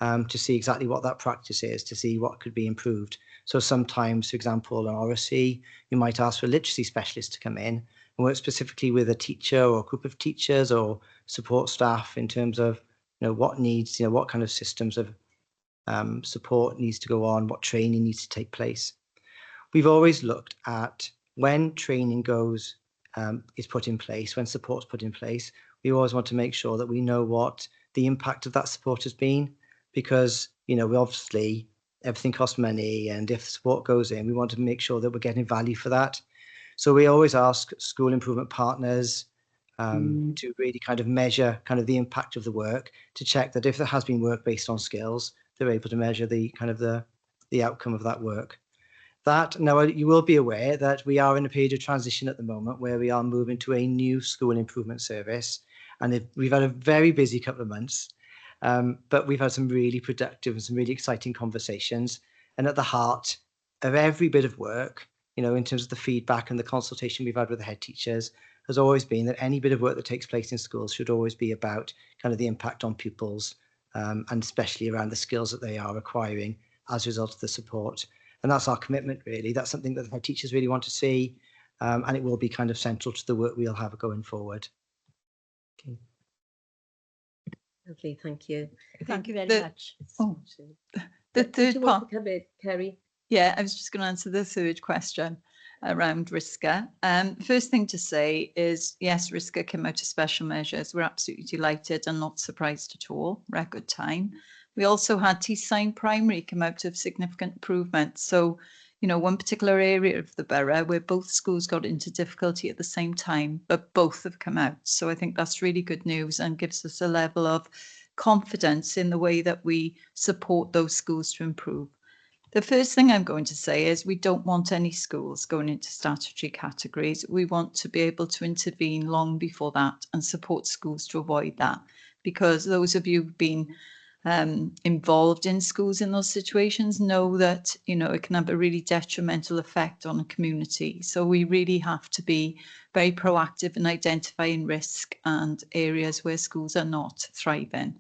to see exactly what that practice is, to see what could be improved. So sometimes, for example, in RSC, you might ask for a literacy specialist to come in and work specifically with a teacher or a group of teachers or support staff in terms of what needs, what kind of systems of support needs to go on, what training needs to take place. We've always looked at when training is put in place, when support's put in place, we always want to make sure that we know what the impact of that support has been, because we obviously everything costs money, and if support goes in, we want to make sure that we're getting value for that. So we always ask school improvement partners to really kind of measure kind of the impact of the work, to check that if there has been work based on skills, they're able to measure the kind of the outcome of that work. Now, you will be aware that we are in a period of transition at the moment where we are moving to a new school improvement service, and we've had a very busy couple of months, but we've had some really productive and some really exciting conversations. And at the heart of every bit of work, in terms of the feedback and the consultation we've had with the head teachers, has always been that any bit of work that takes place in schools should always be about kind of the impact on pupils, and especially around the skills that they are acquiring as a result of the support. And that's our commitment, really. That's something that our teachers really want to see, and it will be kind of central to the work we'll have going forward. Okay. Lovely, thank you. Thank you very much. The Did third you want part. to cover, Kerry? Yeah, I was just going to answer the third question around RISCA. First thing to say is, yes, RISCA came out of special measures. We're absolutely delighted and not surprised at all. Record time. We also had Teesside Primary come out of significant improvement. So, one particular area of the borough where both schools got into difficulty at the same time, but both have come out. So I think that's really good news and gives us a level of confidence in the way that we support those schools to improve. The first thing I'm going to say is we don't want any schools going into statutory categories. We want to be able to intervene long before that and support schools to avoid that, because those of you who've been involved in schools in those situations know that it can have a really detrimental effect on a community. So we really have to be very proactive in identifying risk and areas where schools are not thriving.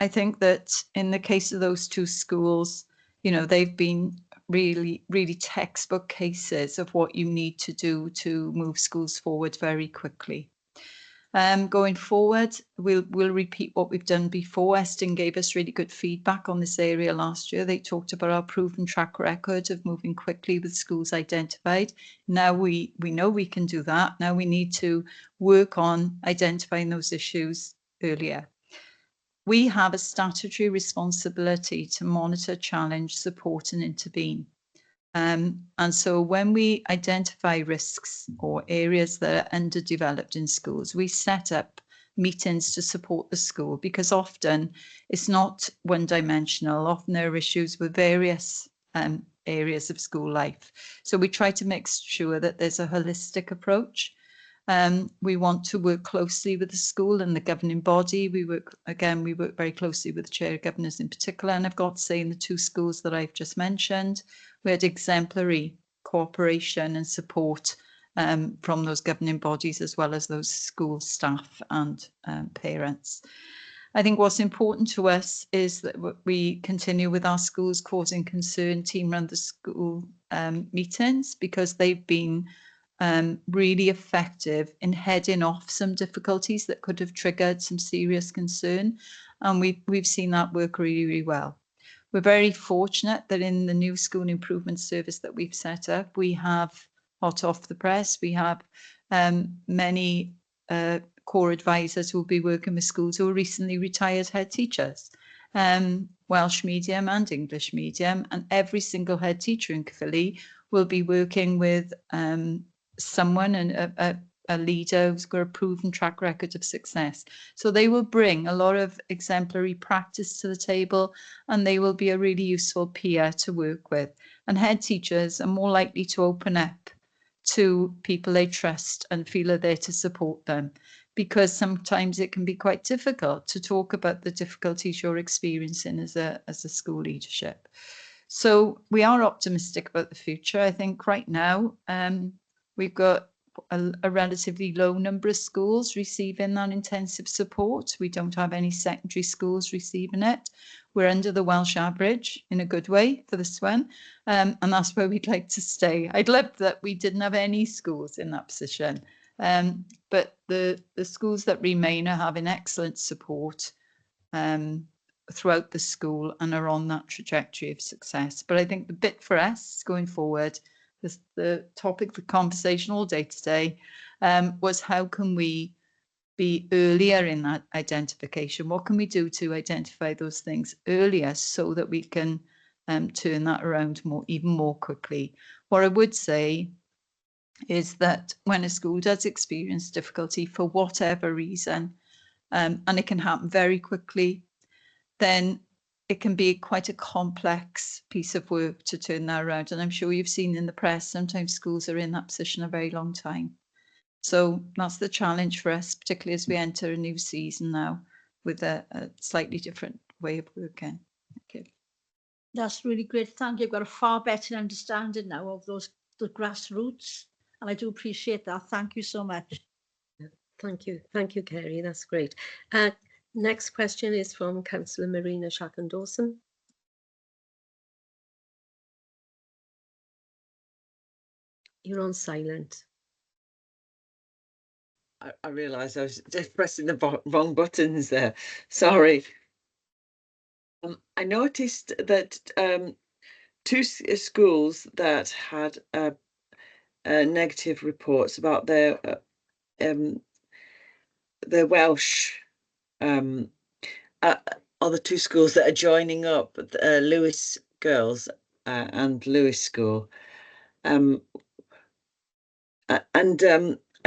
I think that in the case of those two schools, they've been really, really textbook cases of what you need to do to move schools forward very quickly. Going forward, we'll repeat what we've done before. Eston gave us really good feedback on this area last year. They talked about our proven track record of moving quickly with schools identified. Now we know we can do that. Now we need to work on identifying those issues earlier. We have a statutory responsibility to monitor, challenge, support and intervene. And so when we identify risks or areas that are underdeveloped in schools, we set up meetings to support the school, because often it's not one-dimensional. Often there are issues with various areas of school life. So we try to make sure that there's a holistic approach. We want to work closely with the school and the governing body. We work very closely with the chair governors in particular. And I've got to say, in the two schools that I've just mentioned, we had exemplary cooperation and support from those governing bodies, as well as those school staff and parents. I think what's important to us is that we continue with our schools causing concern team run the school meetings, because they've been really effective in heading off some difficulties that could have triggered some serious concern. And we've seen that work really, really well. We're very fortunate that in the new school improvement service that we've set up, we have hot off the press, we have many core advisors who will be working with schools who are recently retired head teachers, Welsh medium and English medium, and every single head teacher in Caerphilly will be working with someone and a leader who's got a proven track record of success. So they will bring a lot of exemplary practice to the table, and they will be a really useful peer to work with. And head teachers are more likely to open up to people they trust and feel are there to support them, because sometimes it can be quite difficult to talk about the difficulties you're experiencing as a school leadership. So we are optimistic about the future. I think right now we've got a relatively low number of schools receiving that intensive support. We don't have any secondary schools receiving it. We're under the Welsh average in a good way for this one, and that's where we'd like to stay. I'd love that we didn't have any schools in that position, but the schools that remain are having excellent support throughout the school and are on that trajectory of success. But I think the bit for us going forward, the topic for conversation all day today, was how can we be earlier in that identification? What can we do to identify those things earlier so that we can turn that around even more quickly? What I would say is that when a school does experience difficulty for whatever reason, and it can happen very quickly, then it can be quite a complex piece of work to turn that around. And I'm sure you've seen in the press, sometimes schools are in that position a very long time. So that's the challenge for us, particularly as we enter a new season now with a slightly different way of working. Thank you. That's really great. Thank you. I've got a far better understanding now of the grassroots, and I do appreciate that. Thank you so much. Thank you. Thank you, Kerry. That's great. Next question is from Councillor Marina Shackon-Dawson. You're on silent. I realised I was just pressing the wrong buttons there. Sorry. I noticed that two schools that had negative reports about their Welsh are the two schools that are joining up, Lewis Girls and Lewis School. And I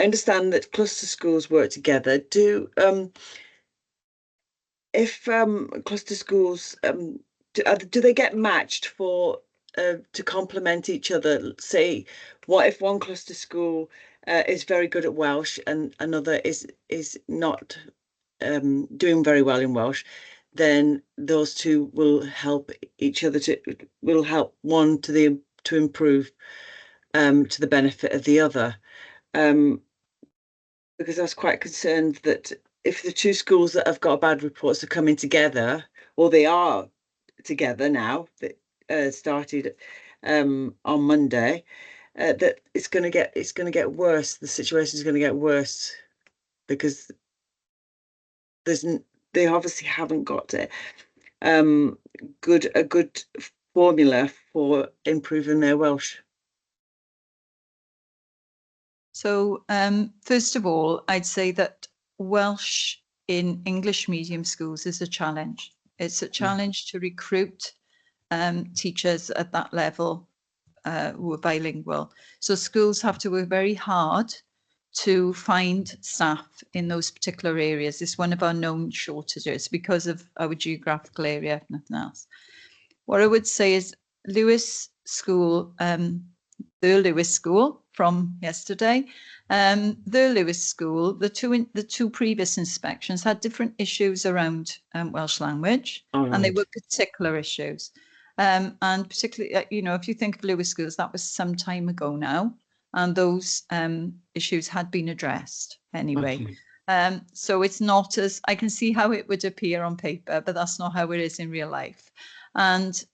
understand that cluster schools work together. If cluster schools do they get matched for to complement each other? Say, what if one cluster school is very good at Welsh and another is not doing very well in Welsh? Then those two will help each other will help one to improve to the benefit of the other. Because I was quite concerned that if the two schools that have got bad reports are coming together, or they are together now, that started on Monday, that it's going to get worse. The situation is going to get worse because they obviously haven't got a good formula for improving their Welsh. So first of all, I'd say that Welsh in English medium schools is a challenge. It's a challenge to recruit teachers at that level who are bilingual. So schools have to work very hard to find staff in those particular areas. It's one of our known shortages because of our geographical area, if nothing else. What I would say is Lewis School, the Lewis School from yesterday, the Lewis School, the two previous inspections had different issues around Welsh language, and they were particular issues. And particularly, if you think of Lewis schools, that was some time ago now, and those issues had been addressed anyway. So it's not as, I can see how it would appear on paper, but that's not how it is in real life. And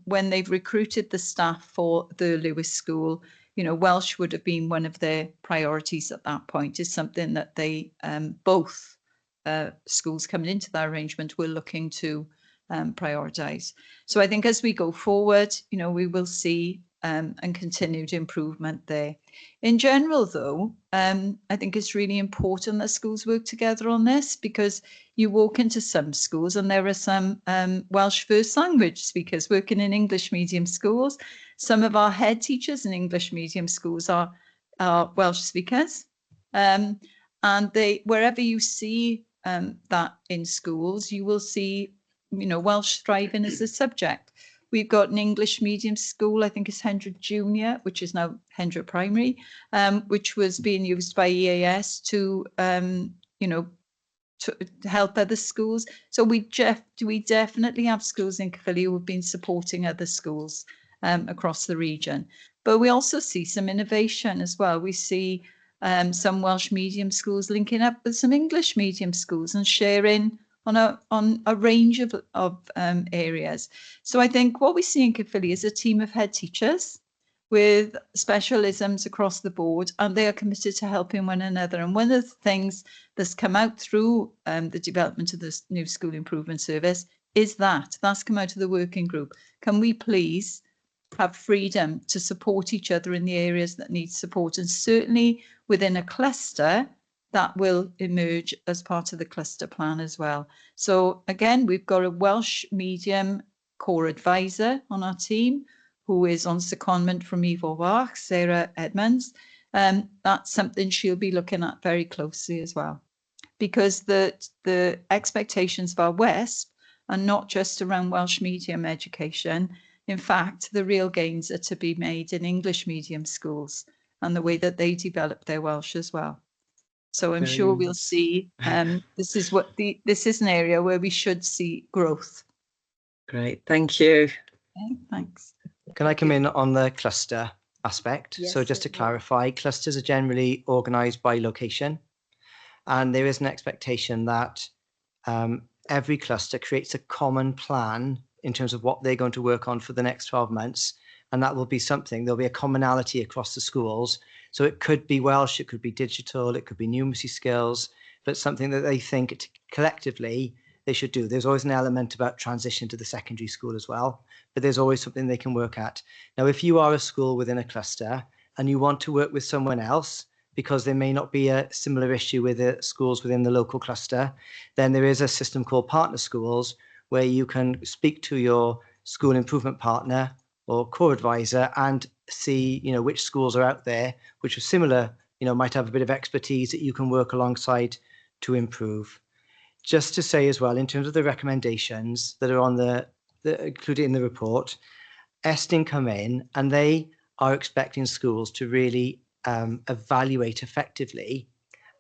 when they've recruited the staff for the Lewis School, Welsh would have been one of their priorities at that point. Is something that they both schools coming into that arrangement were looking to prioritise. So I think as we go forward, we will see and continued improvement there. In general, though, I think it's really important that schools work together on this, because you walk into some schools and there are some Welsh first language speakers working in English medium schools. Some of our head teachers in English medium schools are Welsh speakers. And wherever you see that in schools, you will see Welsh thriving as a subject. We've got an English medium school, I think it's Hendra Junior, which is now Hendra Primary, which was being used by EAS to help other schools. So we definitely have schools in Caerphilly who have been supporting other schools across the region. But we also see some innovation as well. We see some Welsh medium schools linking up with some English medium schools and sharing on a range of areas. So I think what we see in Caerphilly is a team of head teachers with specialisms across the board, and they are committed to helping one another. And one of the things that's come out through the development of this new school improvement service is that's come out of the working group. Can we please have freedom to support each other in the areas that need support? And certainly within a cluster, that will emerge as part of the cluster plan as well. So again, we've got a Welsh medium core advisor on our team who is on secondment from Evo Bach, Sarah Edmonds. That's something she'll be looking at very closely as well, because the expectations of our WESP are not just around Welsh medium education. In fact, the real gains are to be made in English medium schools and the way that they develop their Welsh as well. So I'm sure we'll see. This is an area where we should see growth. Great, thank you. Okay, thanks. Can I come in on the cluster aspect? Yes, So just to certainly. clarify, clusters are generally organised by location, and there is an expectation that every cluster creates a common plan in terms of what they're going to work on for the next 12 months. And that will be something, there'll be a commonality across the schools. So it could be Welsh, it could be digital, it could be numeracy skills, but something that they think collectively they should do. There's always an element about transition to the secondary school as well, but there's always something they can work at. Now, if you are a school within a cluster and you want to work with someone else, because there may not be a similar issue with the schools within the local cluster, then there is a system called partner schools where you can speak to your school improvement partner or core advisor and see, which schools are out there, which are similar, might have a bit of expertise that you can work alongside to improve. Just to say as well, in terms of the recommendations that are on the included in the report, Estin come in and they are expecting schools to really evaluate effectively,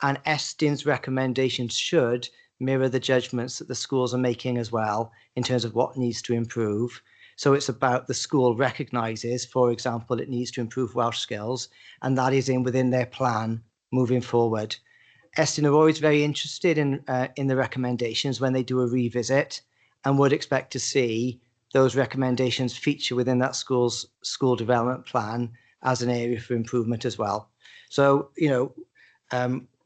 and Estin's recommendations should mirror the judgments that the schools are making as well in terms of what needs to improve. So it's about the school recognises, for example, it needs to improve Welsh skills, and that is within their plan moving forward. Estin are always very interested in the recommendations when they do a revisit, and would expect to see those recommendations feature within that school's school development plan as an area for improvement as well. So,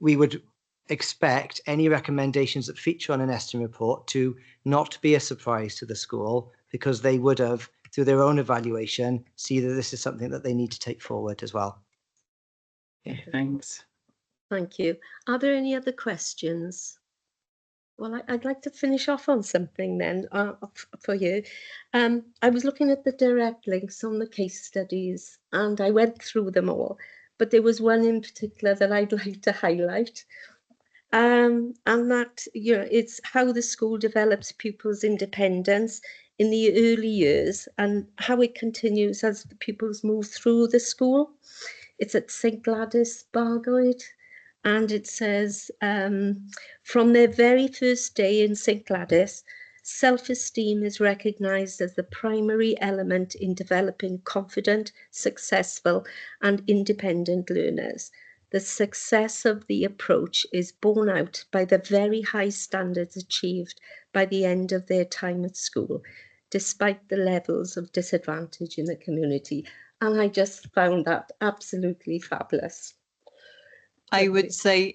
we would expect any recommendations that feature on an Estin report to not be a surprise to the school, because they would have, through their own evaluation, see that this is something that they need to take forward as well. Yeah, thanks. Thank you. Are there any other questions? Well, I'd like to finish off on something then for you. I was looking at the direct links on the case studies and I went through them all, but there was one in particular that I'd like to highlight. And that, it's how the school develops pupils' independence in the early years and how it continues as the pupils move through the school. It's at St Gladys Bargoed. And it says, from their very first day in St Gladys, self-esteem is recognised as the primary element in developing confident, successful and independent learners. The success of the approach is borne out by the very high standards achieved by the end of their time at school, despite the levels of disadvantage in the community. And I just found that absolutely fabulous. I would say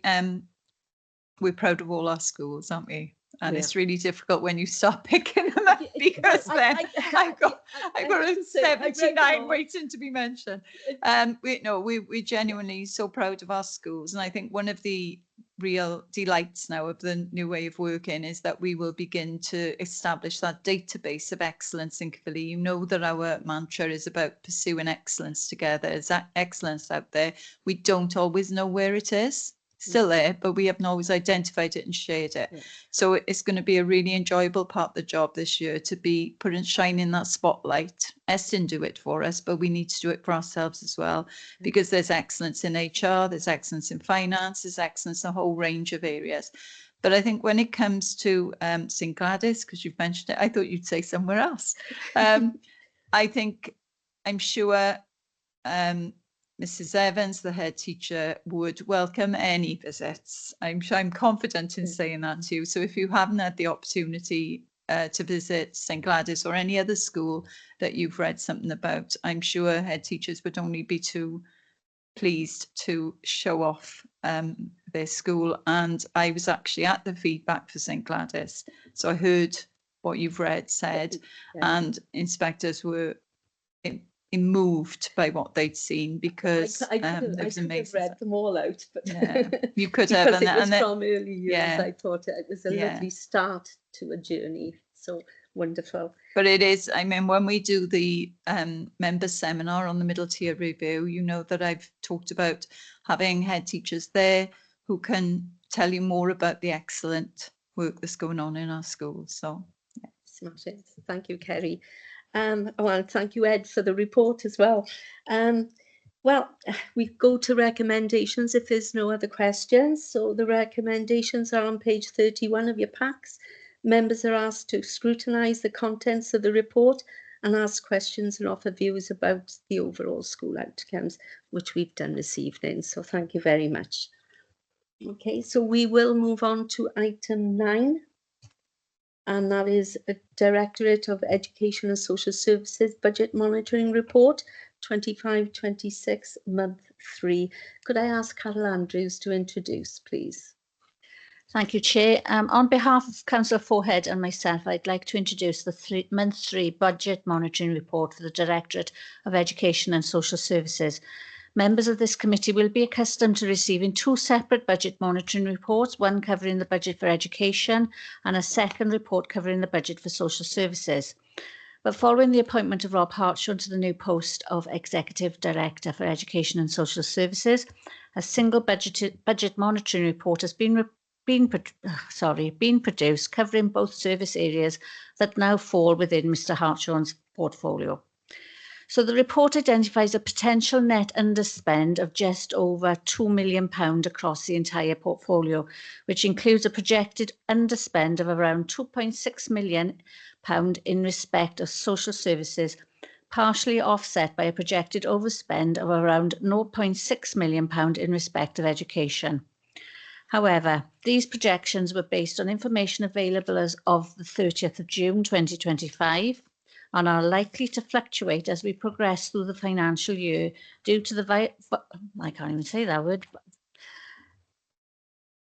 we're proud of all our schools, aren't we? And it's really difficult when you start picking them up, because then I've got a 79 waiting to be mentioned. We're genuinely so proud of our schools. And I think one of the real delights now of the new way of working is that we will begin to establish that database of excellence in Caerphilly. You know that our mantra is about pursuing excellence together. There's that excellence out there. We don't always know where it is. Still there, but we haven't always identified it and shared it. Yeah. So it's going to be a really enjoyable part of the job this year to be shining that spotlight. Estin do it for us, but we need to do it for ourselves as well, because there's excellence in HR, there's excellence in finance, there's excellence in a whole range of areas. But I think when it comes to St Gladys, because you've mentioned it, I thought you'd say somewhere else. I'm sure Mrs. Evans, the head teacher, would welcome any visits. I'm confident in saying that to you. So if you haven't had the opportunity to visit St. Gladys or any other school that you've read something about, I'm sure head teachers would only be too pleased to show off their school. And I was actually at the feedback for St. Gladys, so I heard what you've said, and inspectors were moved by what they'd seen, because I could have read them all out, but you could have, because it was from early years. yeah, I thought it was a lovely start to a journey. So wonderful. But it is, I mean, when we do the member seminar on the middle tier review, you know that I've talked about having head teachers there who can tell you more about the excellent work that's going on in our schools. So, yeah. Smashing. Thank you, Kerry. Well, thank you, Ed, for the report as well. Well, we go to recommendations if there's no other questions. So the recommendations are on page 31 of your packs. Members are asked to scrutinise the contents of the report and ask questions and offer views about the overall school outcomes, which we've done this evening. So thank you very much. Okay, so we will move on to item 9. And that is a Directorate of Education and Social Services Budget Monitoring Report, 25-26, month 3. Could I ask Carol Andrews to introduce, please? Thank you, Chair. On behalf of Councillor Forehead and myself, I'd like to introduce the month 3 Budget Monitoring Report for the Directorate of Education and Social Services. Members of this committee will be accustomed to receiving 2 separate budget monitoring reports, one covering the budget for education and a second report covering the budget for social services. But following the appointment of Rob Hartshorn to the new post of Executive Director for Education and Social Services, a single budget monitoring report has been produced covering both service areas that now fall within Mr. Hartshorn's portfolio. So the report identifies a potential net underspend of just over £2 million across the entire portfolio, which includes a projected underspend of around £2.6 million in respect of social services, partially offset by a projected overspend of around £0.6 million in respect of education. However, these projections were based on information available as of the 30th of June 2025 and are likely to fluctuate as we progress through the financial year due to the I can't even say that word.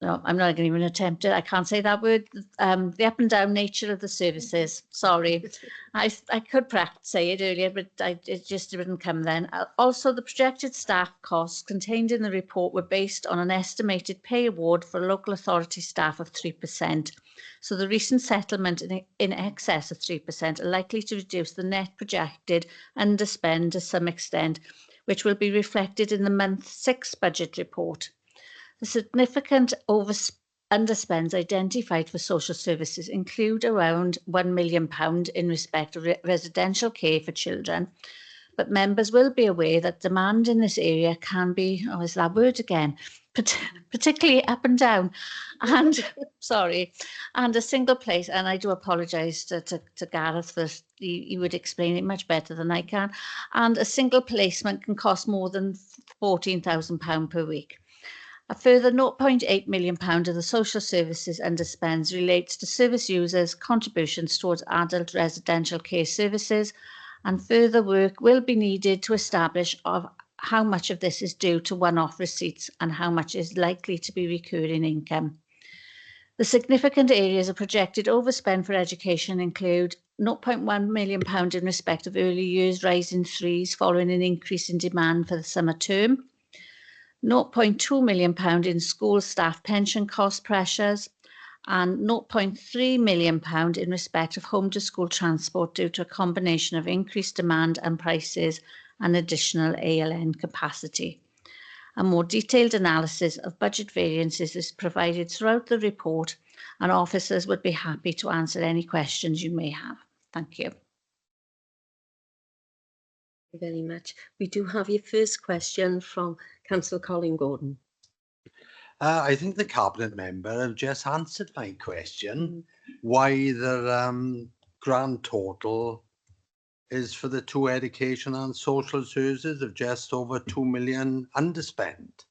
No, I'm not going to even attempt it. I can't say that word. The up and down nature of the services. Sorry, I could perhaps say it earlier, but it just didn't come then. Also, the projected staff costs contained in the report were based on an estimated pay award for local authority staff of 3%. So the recent settlement in excess of 3% are likely to reduce the net projected underspend to some extent, which will be reflected in the month 6 budget report. The significant underspends identified for social services include around £1 million in respect of residential care for children, but members will be aware that demand in this area can be, is that word again, particularly up and down, and and a single place, and I do apologise to Gareth that he would explain it much better than I can, and a single placement can cost more than £14,000 per week. A further £0.8 million of the social services underspends relates to service users' contributions towards adult residential care services, and further work will be needed to establish how much of this is due to one-off receipts and how much is likely to be recurring income. The significant areas of projected overspend for education include £0.1 million in respect of early years rising 3s following an increase in demand for the summer term, £0.2 million in school staff pension cost pressures, and £0.3 million in respect of home to school transport due to a combination of increased demand and prices and additional ALN capacity. A more detailed analysis of budget variances is provided throughout the report, and officers would be happy to answer any questions you may have. Thank you. Thank you very much. We do have your first question from Councillor Colin Gordon. I think the Cabinet member have just answered my question, why the grand total is for the two education and social services of just over 2 million underspent.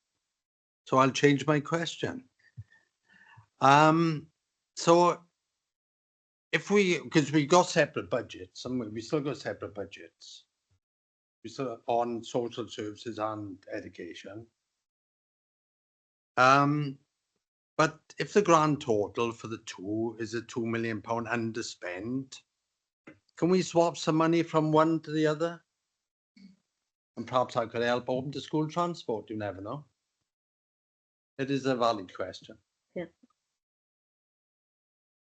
So I'll change my question. So if because we got separate budgets, and we still got separate budgets. We still on social services and education. But if the grand total for the two is a £2 million underspend, can we swap some money from one to the other? And perhaps I could help open to school transport, you never know. It is a valid question. Yeah.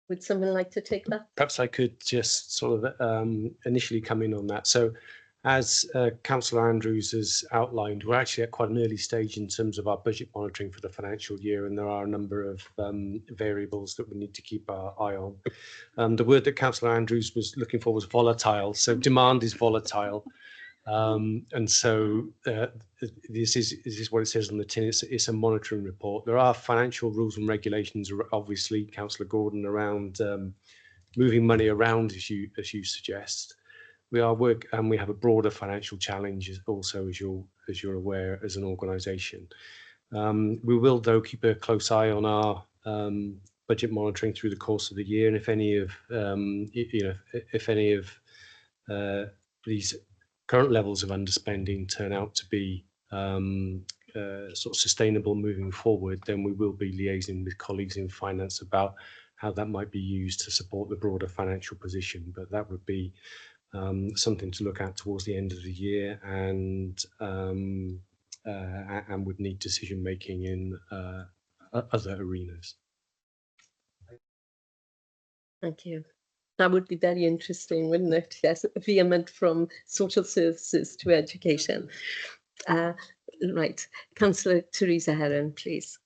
Would someone like to take that? Perhaps I could just sort of initially come in on that. So as Councillor Andrews has outlined, we're actually at quite an early stage in terms of our budget monitoring for the financial year, and there are a number of variables that we need to keep our eye on. The word that Councillor Andrews was looking for was volatile. So demand is volatile. And so this is what it says on the tin. It's a monitoring report. There are financial rules and regulations, obviously, Councillor Gordon, around moving money around, as you suggest. We have a broader financial challenge also, as you're aware, as an organisation. We will, though, keep a close eye on our budget monitoring through the course of the year, and if any of these current levels of underspending turn out to be sort of sustainable moving forward, then we will be liaising with colleagues in finance about how that might be used to support the broader financial position. But that would be something to look at towards the end of the year, and would need decision making in other arenas. Thank you. That would be very interesting, wouldn't it? Yes, vehement from social services to education. Right, Councillor Teresa Heron, please.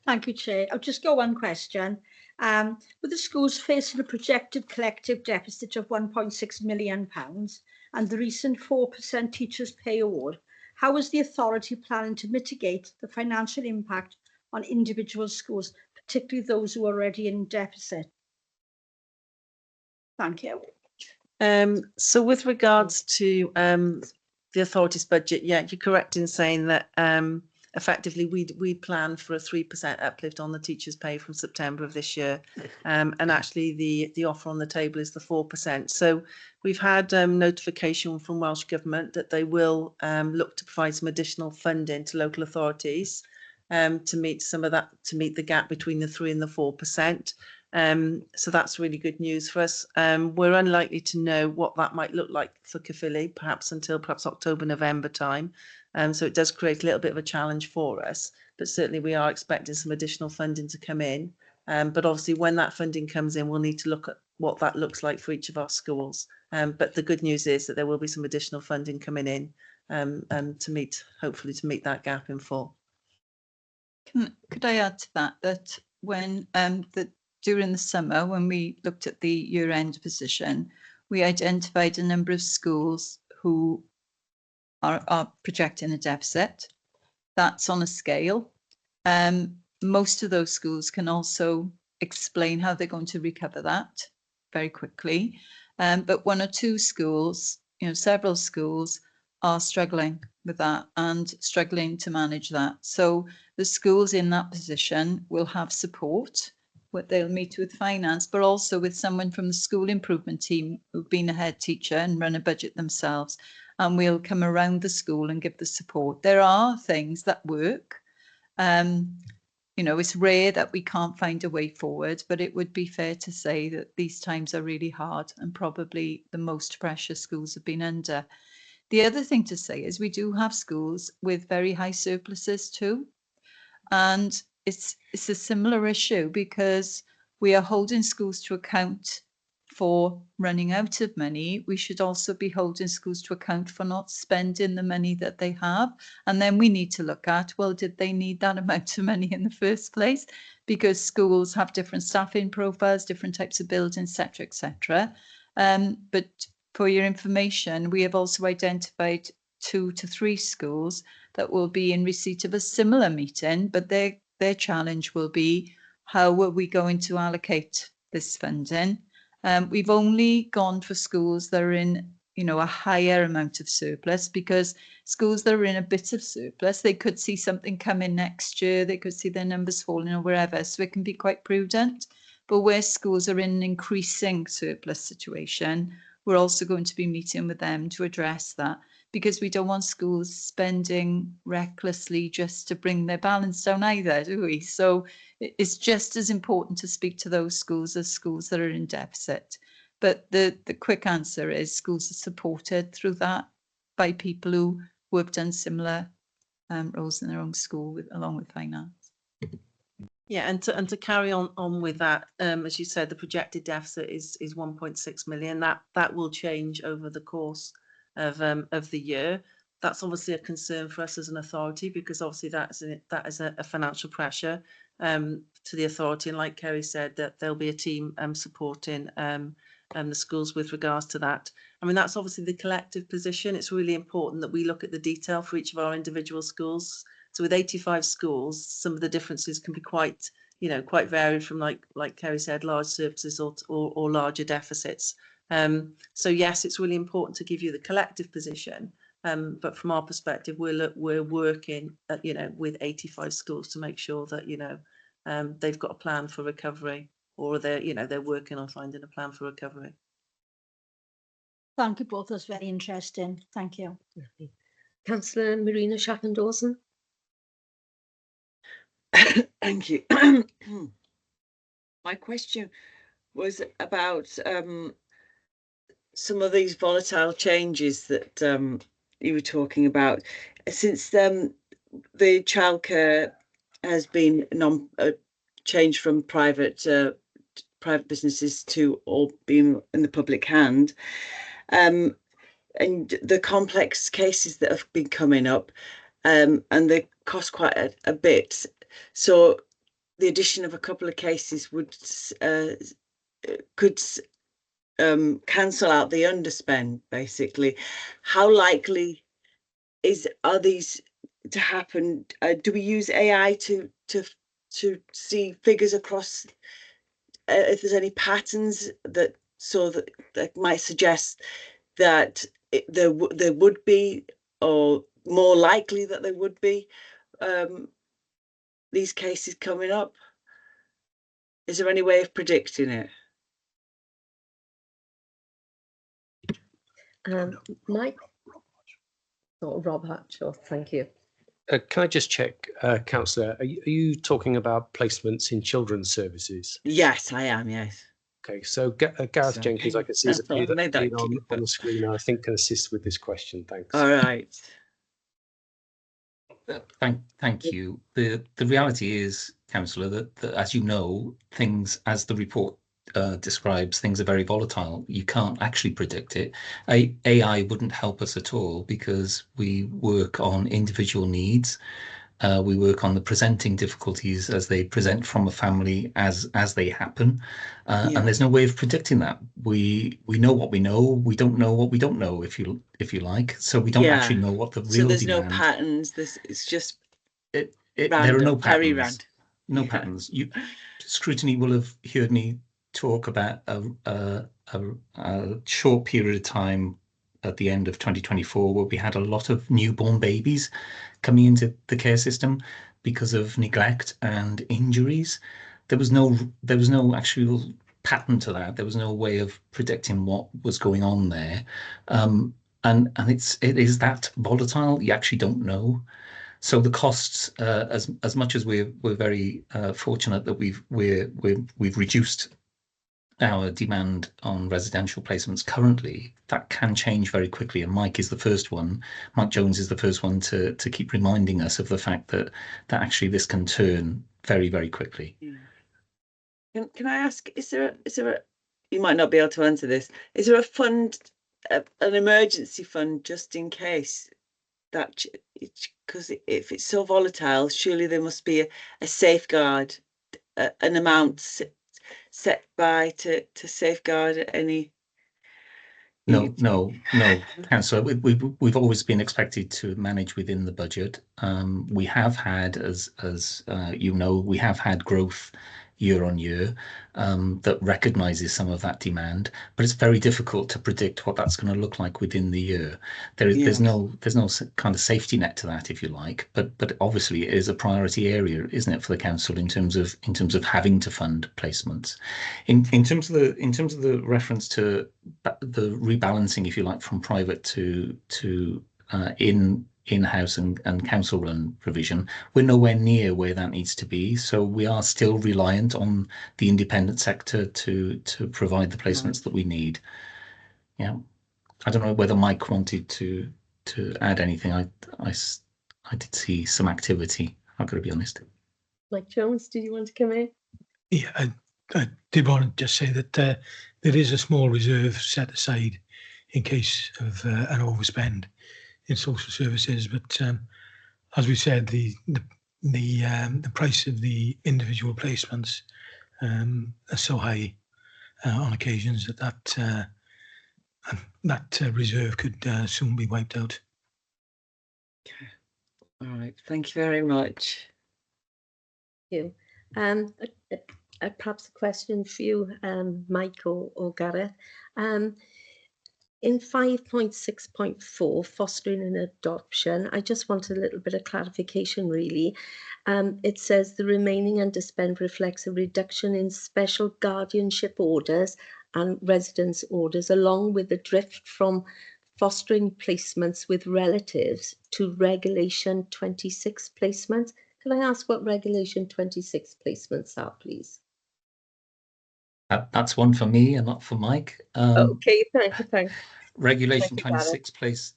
Thank you, Chair. I'll just go one question. With the schools facing a projected collective deficit of £1.6 million and the recent 4% teachers' pay award, how is the authority planning to mitigate the financial impact on individual schools, particularly those who are already in deficit? Thank you. So with regards to the authority's budget, yeah, you're correct in saying that effectively we plan for a 3% uplift on the teachers' pay from September of this year, and actually the offer on the table is the 4%. So we've had notification from Welsh Government that they will look to provide some additional funding to local authorities to meet some of that, to meet the gap between the 3 and the 4%. So that's really good news for us. We're unlikely to know what that might look like for Caerphilly, perhaps until October, November time. So it does create a little bit of a challenge for us, but certainly we are expecting some additional funding to come in. But obviously when that funding comes in, we'll need to look at what that looks like for each of our schools. But the good news is that there will be some additional funding coming in hopefully to meet that gap in full. Could I add to that when during the summer, when we looked at the year-end position, we identified a number of schools who are projecting a deficit. That's on a scale. Most of those schools can also explain how they're going to recover that very quickly. But one or two schools, several schools are struggling with that and struggling to manage that. So the schools in that position will have support. They'll meet with finance, but also with someone from the school improvement team who've been a head teacher and run a budget themselves. And we'll come around the school and give the support. There are things that work. It's rare that we can't find a way forward, but it would be fair to say that these times are really hard and probably the most pressure schools have been under. The other thing to say is we do have schools with very high surpluses too. And it's a similar issue because we are holding schools to account for running out of money. We should also be holding schools to account for not spending the money that they have. And then we need to look at, well, did they need that amount of money in the first place? Because schools have different staffing profiles, different types of buildings, etc., etc. But for your information, we have also identified 2 to 3 schools that will be in receipt of a similar meeting, but their challenge will be, how are we going to allocate this funding? We've only gone for schools that are in a higher amount of surplus, because schools that are in a bit of surplus, they could see something come in next year, they could see their numbers falling or wherever, so it can be quite prudent. But where schools are in an increasing surplus situation, we're also going to be meeting with them to address that, because we don't want schools spending recklessly just to bring their balance down either, do we? So it's just as important to speak to those schools as schools that are in deficit. But the quick answer is schools are supported through that by people who have done similar roles in their own school, along with finance. Yeah, and to carry on with that, as you said, the projected deficit is 1.6 million. That will change over the course of the year. That's obviously a concern for us as an authority, because obviously that is a financial pressure to the authority. And like Kerry said, that there'll be a team supporting the schools with regards to that. I mean, that's obviously the collective position. It's really important that we look at the detail for each of our individual schools. So with 85 schools, some of the differences can be quite varied, from like Kerry said, large surpluses or larger deficits. So yes, it's really important to give you the collective position. But from our perspective, we're working with 85 schools to make sure that they've got a plan for recovery, or they're working on finding a plan for recovery. Thank you both. That's very interesting. Thank you. Councillor Marina Shackland-Dawson. Thank you. My question was about some of these volatile changes that you were talking about. Since the childcare has been changed from private businesses to all being in the public hand, and the complex cases that have been coming up, and they cost quite a bit. So the addition of a couple of cases could cancel out the underspend, basically. How likely are these to happen? Do we use AI to see figures across, if there's any patterns that might suggest that there would be, or more likely that there would be, these cases coming up? Is there any way of predicting it? Mike? Oh, Rob Hatchell, thank you. Can I just check, Councillor, are you talking about placements in children's services? Yes, I am, yes. Okay, so Gareth Jenkins, I can see, is on the screen, I think can assist with this question. Thanks. All right. Thank you. The reality is, Councillor, that as you know, things, as the report describes, things are very volatile. You can't actually predict it. AI wouldn't help us at all, because we work on individual needs. We work on the presenting difficulties as they present from a family as they happen, and there's no way of predicting that. We know what we know. We don't know what we don't know, if you like. So we don't actually know what the real. So there's demand. no patterns. It's just there are no patterns. No patterns. Scrutiny will have heard me talk about a short period of time at the end of 2024 where we had a lot of newborn babies coming into the care system because of neglect and injuries. There was no actual pattern to that. There was no way of predicting what was going on there, and it is that volatile. You actually don't know. So the costs, as much as we're very fortunate that we've reduced our demand on residential placements currently, that can change very quickly. And Mike Jones is the first one to keep reminding us of the fact that actually this can turn very, very quickly. Can I ask, is there a, you might not be able to answer this, is there a fund, an emergency fund, just in case? That, because if it's so volatile, surely there must be a safeguard, an amount set by to safeguard any. No, Councillor. We've always been expected to manage within the budget. We have had, as you know, we have had growth year on year that recognises some of that demand, but it's very difficult to predict what that's going to look like within the year. There's no kind of safety net to that, if you like, but obviously it is a priority area, isn't it, for the council in terms of having to fund placements. In terms of the reference to the rebalancing, if you like, from private to in-house and council-run provision, we're nowhere near where that needs to be. So we are still reliant on the independent sector to provide the placements that we need. Yeah, I don't know whether Mike wanted to add anything. I did see some activity. I've got to be honest. Mike Jones, did you want to come in? Yeah, I did want to just say that there is a small reserve set aside in case of an overspend in social services, but as we said, the price of the individual placements are so high on occasions that reserve could soon be wiped out. Okay. All right. Thank you very much. Thank you. Perhaps a question for you, Mike or Gareth. In 5.6.4, fostering and adoption, I just want a little bit of clarification, really. It says the remaining underspend reflects a reduction in special guardianship orders and residence orders, along with the drift from fostering placements with relatives to Regulation 26 placements. Can I ask what Regulation 26 placements are, please? That's one for me and not for Mike. Okay, thanks. Regulation 26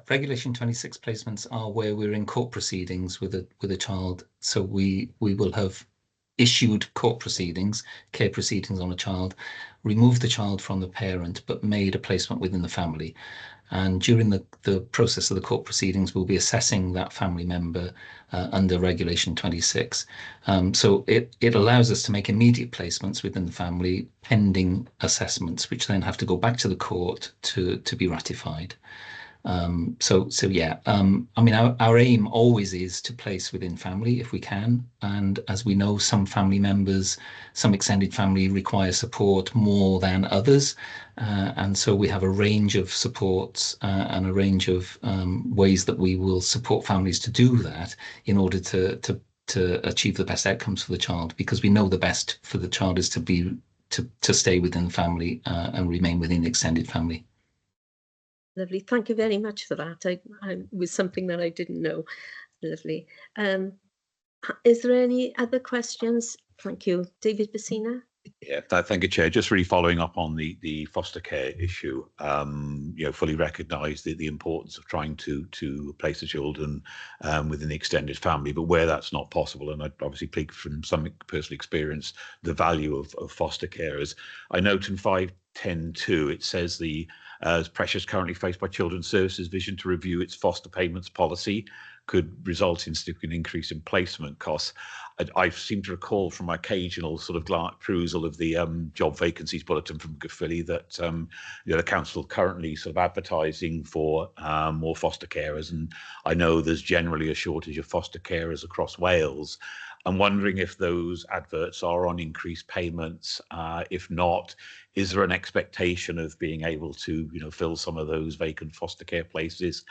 Regulation 26 placements are where we're in court proceedings with a child. So we will have issued court proceedings, care proceedings on a child, removed the child from the parent, but made a placement within the family. And during the process of the court proceedings, we'll be assessing that family member under Regulation 26. So it allows us to make immediate placements within the family pending assessments, which then have to go back to the court to be ratified. I mean, our aim always is to place within family if we can. And as we know, some family members, some extended family require support more than others. And so we have a range of supports and a range of ways that we will support families to do that in order to achieve the best outcomes for the child, because we know the best for the child is to stay within the family and remain within the extended family. Lovely. Thank you very much for that. It was something that I didn't know. Lovely. Is there any other questions? Thank you. David Bassina? Yeah, thank you, Chair. Just really following up on the foster care issue, fully recognise the importance of trying to place the children within the extended family, but where that's not possible, and I obviously speak from some personal experience, the value of foster carers. I note in 5.10.2, it says as pressures currently faced by Children's Services vision to review its foster payments policy could result in significant increase in placement costs. I seem to recall from my occasional sort of perusal of the job vacancies bulletin from Caerphilly that the council currently sort of advertising for more foster carers, and I know there's generally a shortage of foster carers across Wales. I'm wondering if those adverts are on increased payments. If not, is there an expectation of being able to, fill some of those vacant foster care places?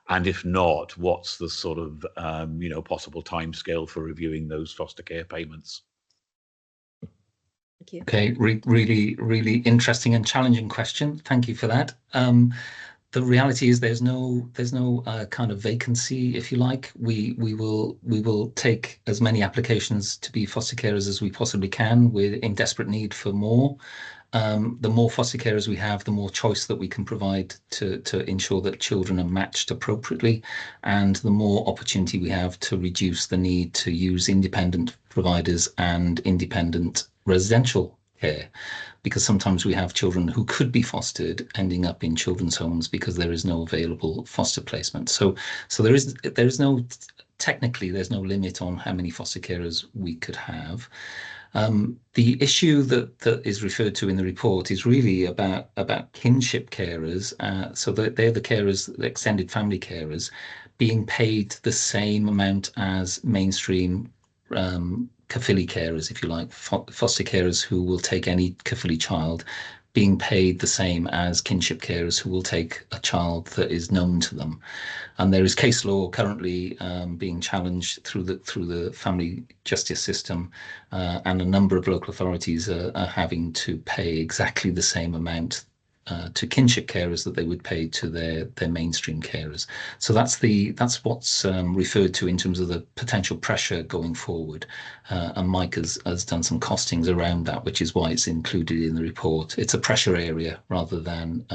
And if not, what's the sort of, possible timescale for reviewing those foster care payments? Thank you. Okay, really, really interesting and challenging question. Thank you for that. The reality is there's no kind of vacancy, if you like. We will take as many applications to be foster carers as we possibly can. We're in desperate need for more. The more foster carers we have, the more choice that we can provide to ensure that children are matched appropriately, and the more opportunity we have to reduce the need to use independent providers and independent residential care, because sometimes we have children who could be fostered ending up in children's homes because there is no available foster placement. So there is no, technically there's no limit on how many foster carers we could have. The issue that is referred to in the report is really about kinship carers. So they're the carers, the extended family carers, being paid the same amount as mainstream kafili carers, if you like, foster carers who will take any kafili child, being paid the same as kinship carers who will take a child that is known to them. And there is case law currently being challenged through the family justice system, and a number of local authorities are having to pay exactly the same amount to kinship carers that they would pay to their mainstream carers. So that's what's referred to in terms of the potential pressure going forward. And Mike has done some costings around that, which is why it's included in the report. It's a pressure area rather than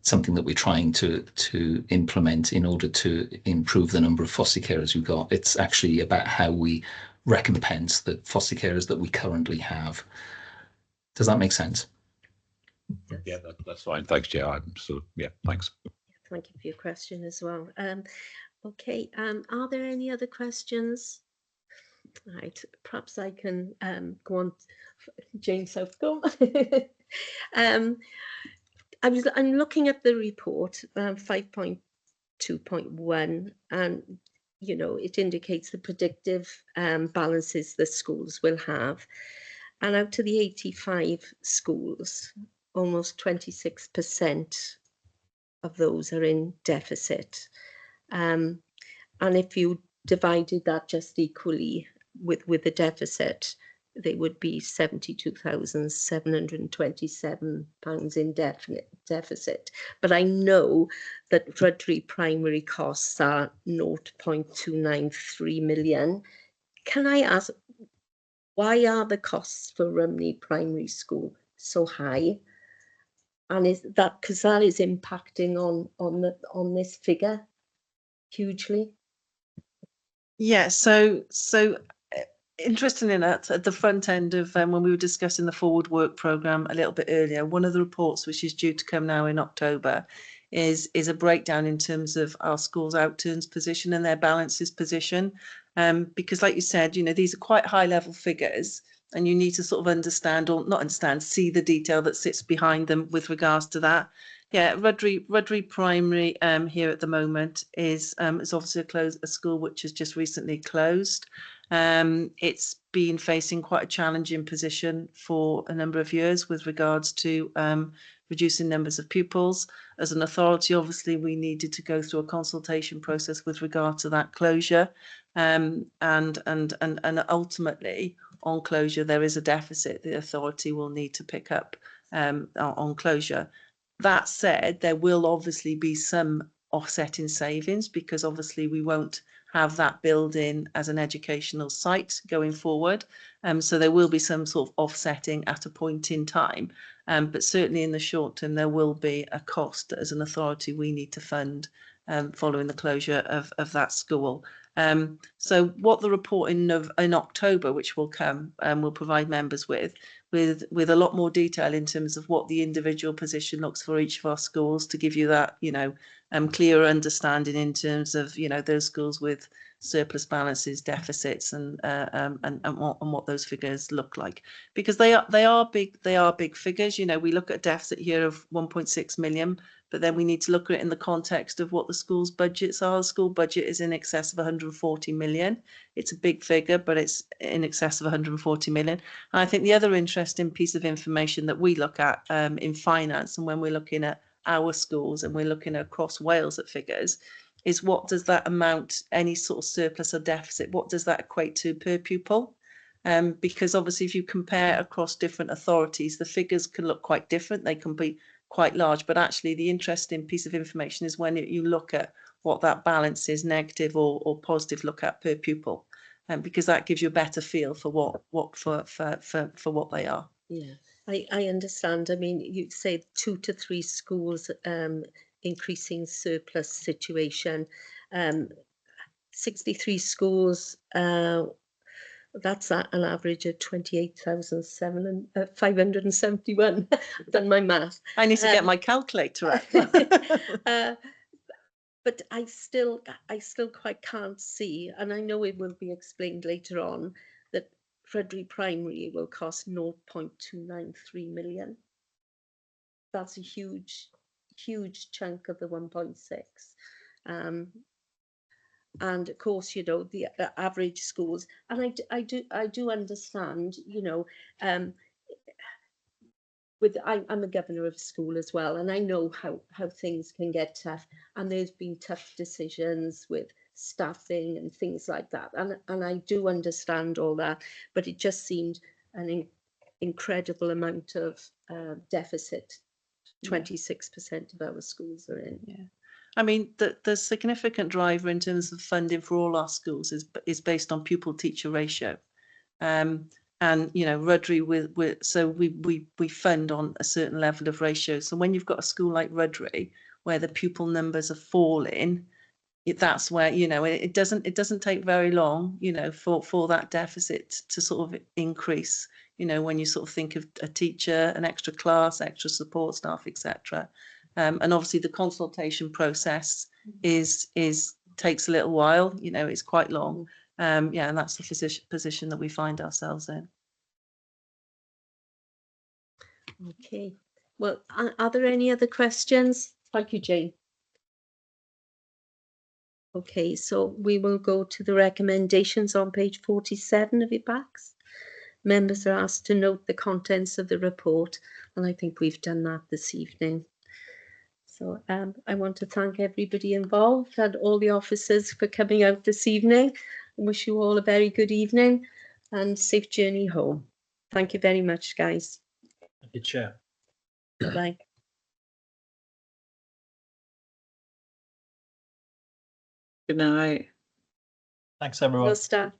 something that we're trying to implement in order to improve the number of foster carers we've got. It's actually about how we recompense the foster carers that we currently have. Does that make sense? Yeah, that's fine. Thanks, Chair. Yeah, thanks. Thank you for your question as well. Okay, are there any other questions? Right, perhaps I can go on. Jane Southcombe. I'm looking at the report, 5.2.1, and it indicates the predictive balances that schools will have. And out of the 85 schools, almost 26% of those are in deficit. And if you divided that just equally with the deficit, they would be £72,727 in deficit. But I know that Rudry primary costs are 0.293 million. Can I ask, why are the costs for Rumney Primary School so high? And is that because that is impacting on this figure hugely? Yeah, so interestingly enough, at the front end of when we were discussing the forward work programme a little bit earlier, one of the reports which is due to come now in October is a breakdown in terms of our schools' outturns position and their balances position. Because like you said, these are quite high level figures, and you need to sort of understand, or not understand, see the detail that sits behind them with regards to that. Yeah, Rudry Primary here at the moment is obviously a school which has just recently closed. It's been facing quite a challenging position for a number of years with regards to reducing numbers of pupils. As an authority, obviously, we needed to go through a consultation process with regard to that closure. And ultimately, on closure, there is a deficit the authority will need to pick up on closure. That said, there will obviously be some offsetting savings, because obviously we won't have that building as an educational site going forward. So there will be some sort of offsetting at a point in time. But certainly in the short term, there will be a cost that as an authority we need to fund following the closure of that school. So what the report in October, which will come, will provide members with a lot more detail in terms of what the individual position looks for each of our schools, to give you that, clearer understanding in terms of, those schools with surplus balances, deficits, and what those figures look like, because they are big figures. We look at a deficit here of 1.6 million, but then we need to look at it in the context of what the school's budgets are. The school budget is in excess of 140 million. It's a big figure, but it's in excess of 140 million. And I think the other interesting piece of information that we look at in finance, and when we're looking at our schools and we're looking across Wales at figures, is what does that amount, any sort of surplus or deficit, what does that equate to per pupil? Because obviously if you compare across different authorities, the figures can look quite different. They can be quite large, but actually the interesting piece of information is when you look at what that balance is, negative or positive, look at per pupil, because that gives you a better feel for what they are. Yeah, I understand. I mean, you say 2 to 3 schools increasing surplus situation, 63 schools. That's at an average of 28,571. Done my math. I need to get my calculator out. But I still quite can't see, and I know it will be explained later on, that Rudry Primary will cost 0.293 million. That's a huge chunk of the 1.6. and of course, you know, the average schools. And I do understand, you know, I'm a governor of a school as well, and I know how things can get tough, and there's been tough decisions with staffing and things like that, and I do understand all that, but it just seemed an incredible amount of deficit. 26% of our schools are in. Yeah. I mean, the significant driver in terms of funding for all our schools is based on pupil teacher ratio. And you know, Rudbury so we fund on a certain level of ratio. So when you've got a school like Rudbury where the pupil numbers are falling, that's where, you know, it doesn't take very long, you know, for that deficit to sort of increase, you know, when you sort of think of a teacher, an extra class, extra support staff, etc. And obviously the consultation process takes a little while, you know, it's quite long. Yeah, and that's the position that we find ourselves in. Okay, well, are there any other questions? Thank you, Jane. Okay, so we will go to the recommendations on page 47 of your packs. Members are asked to note the contents of the report, and I think we've done that this evening. So I want to thank everybody involved and all the officers for coming out this evening. I wish you all a very good evening and safe journey home. Thank you very much, guys. Thank you, Chair. Bye-bye. Good night. Thanks, everyone. We'll start.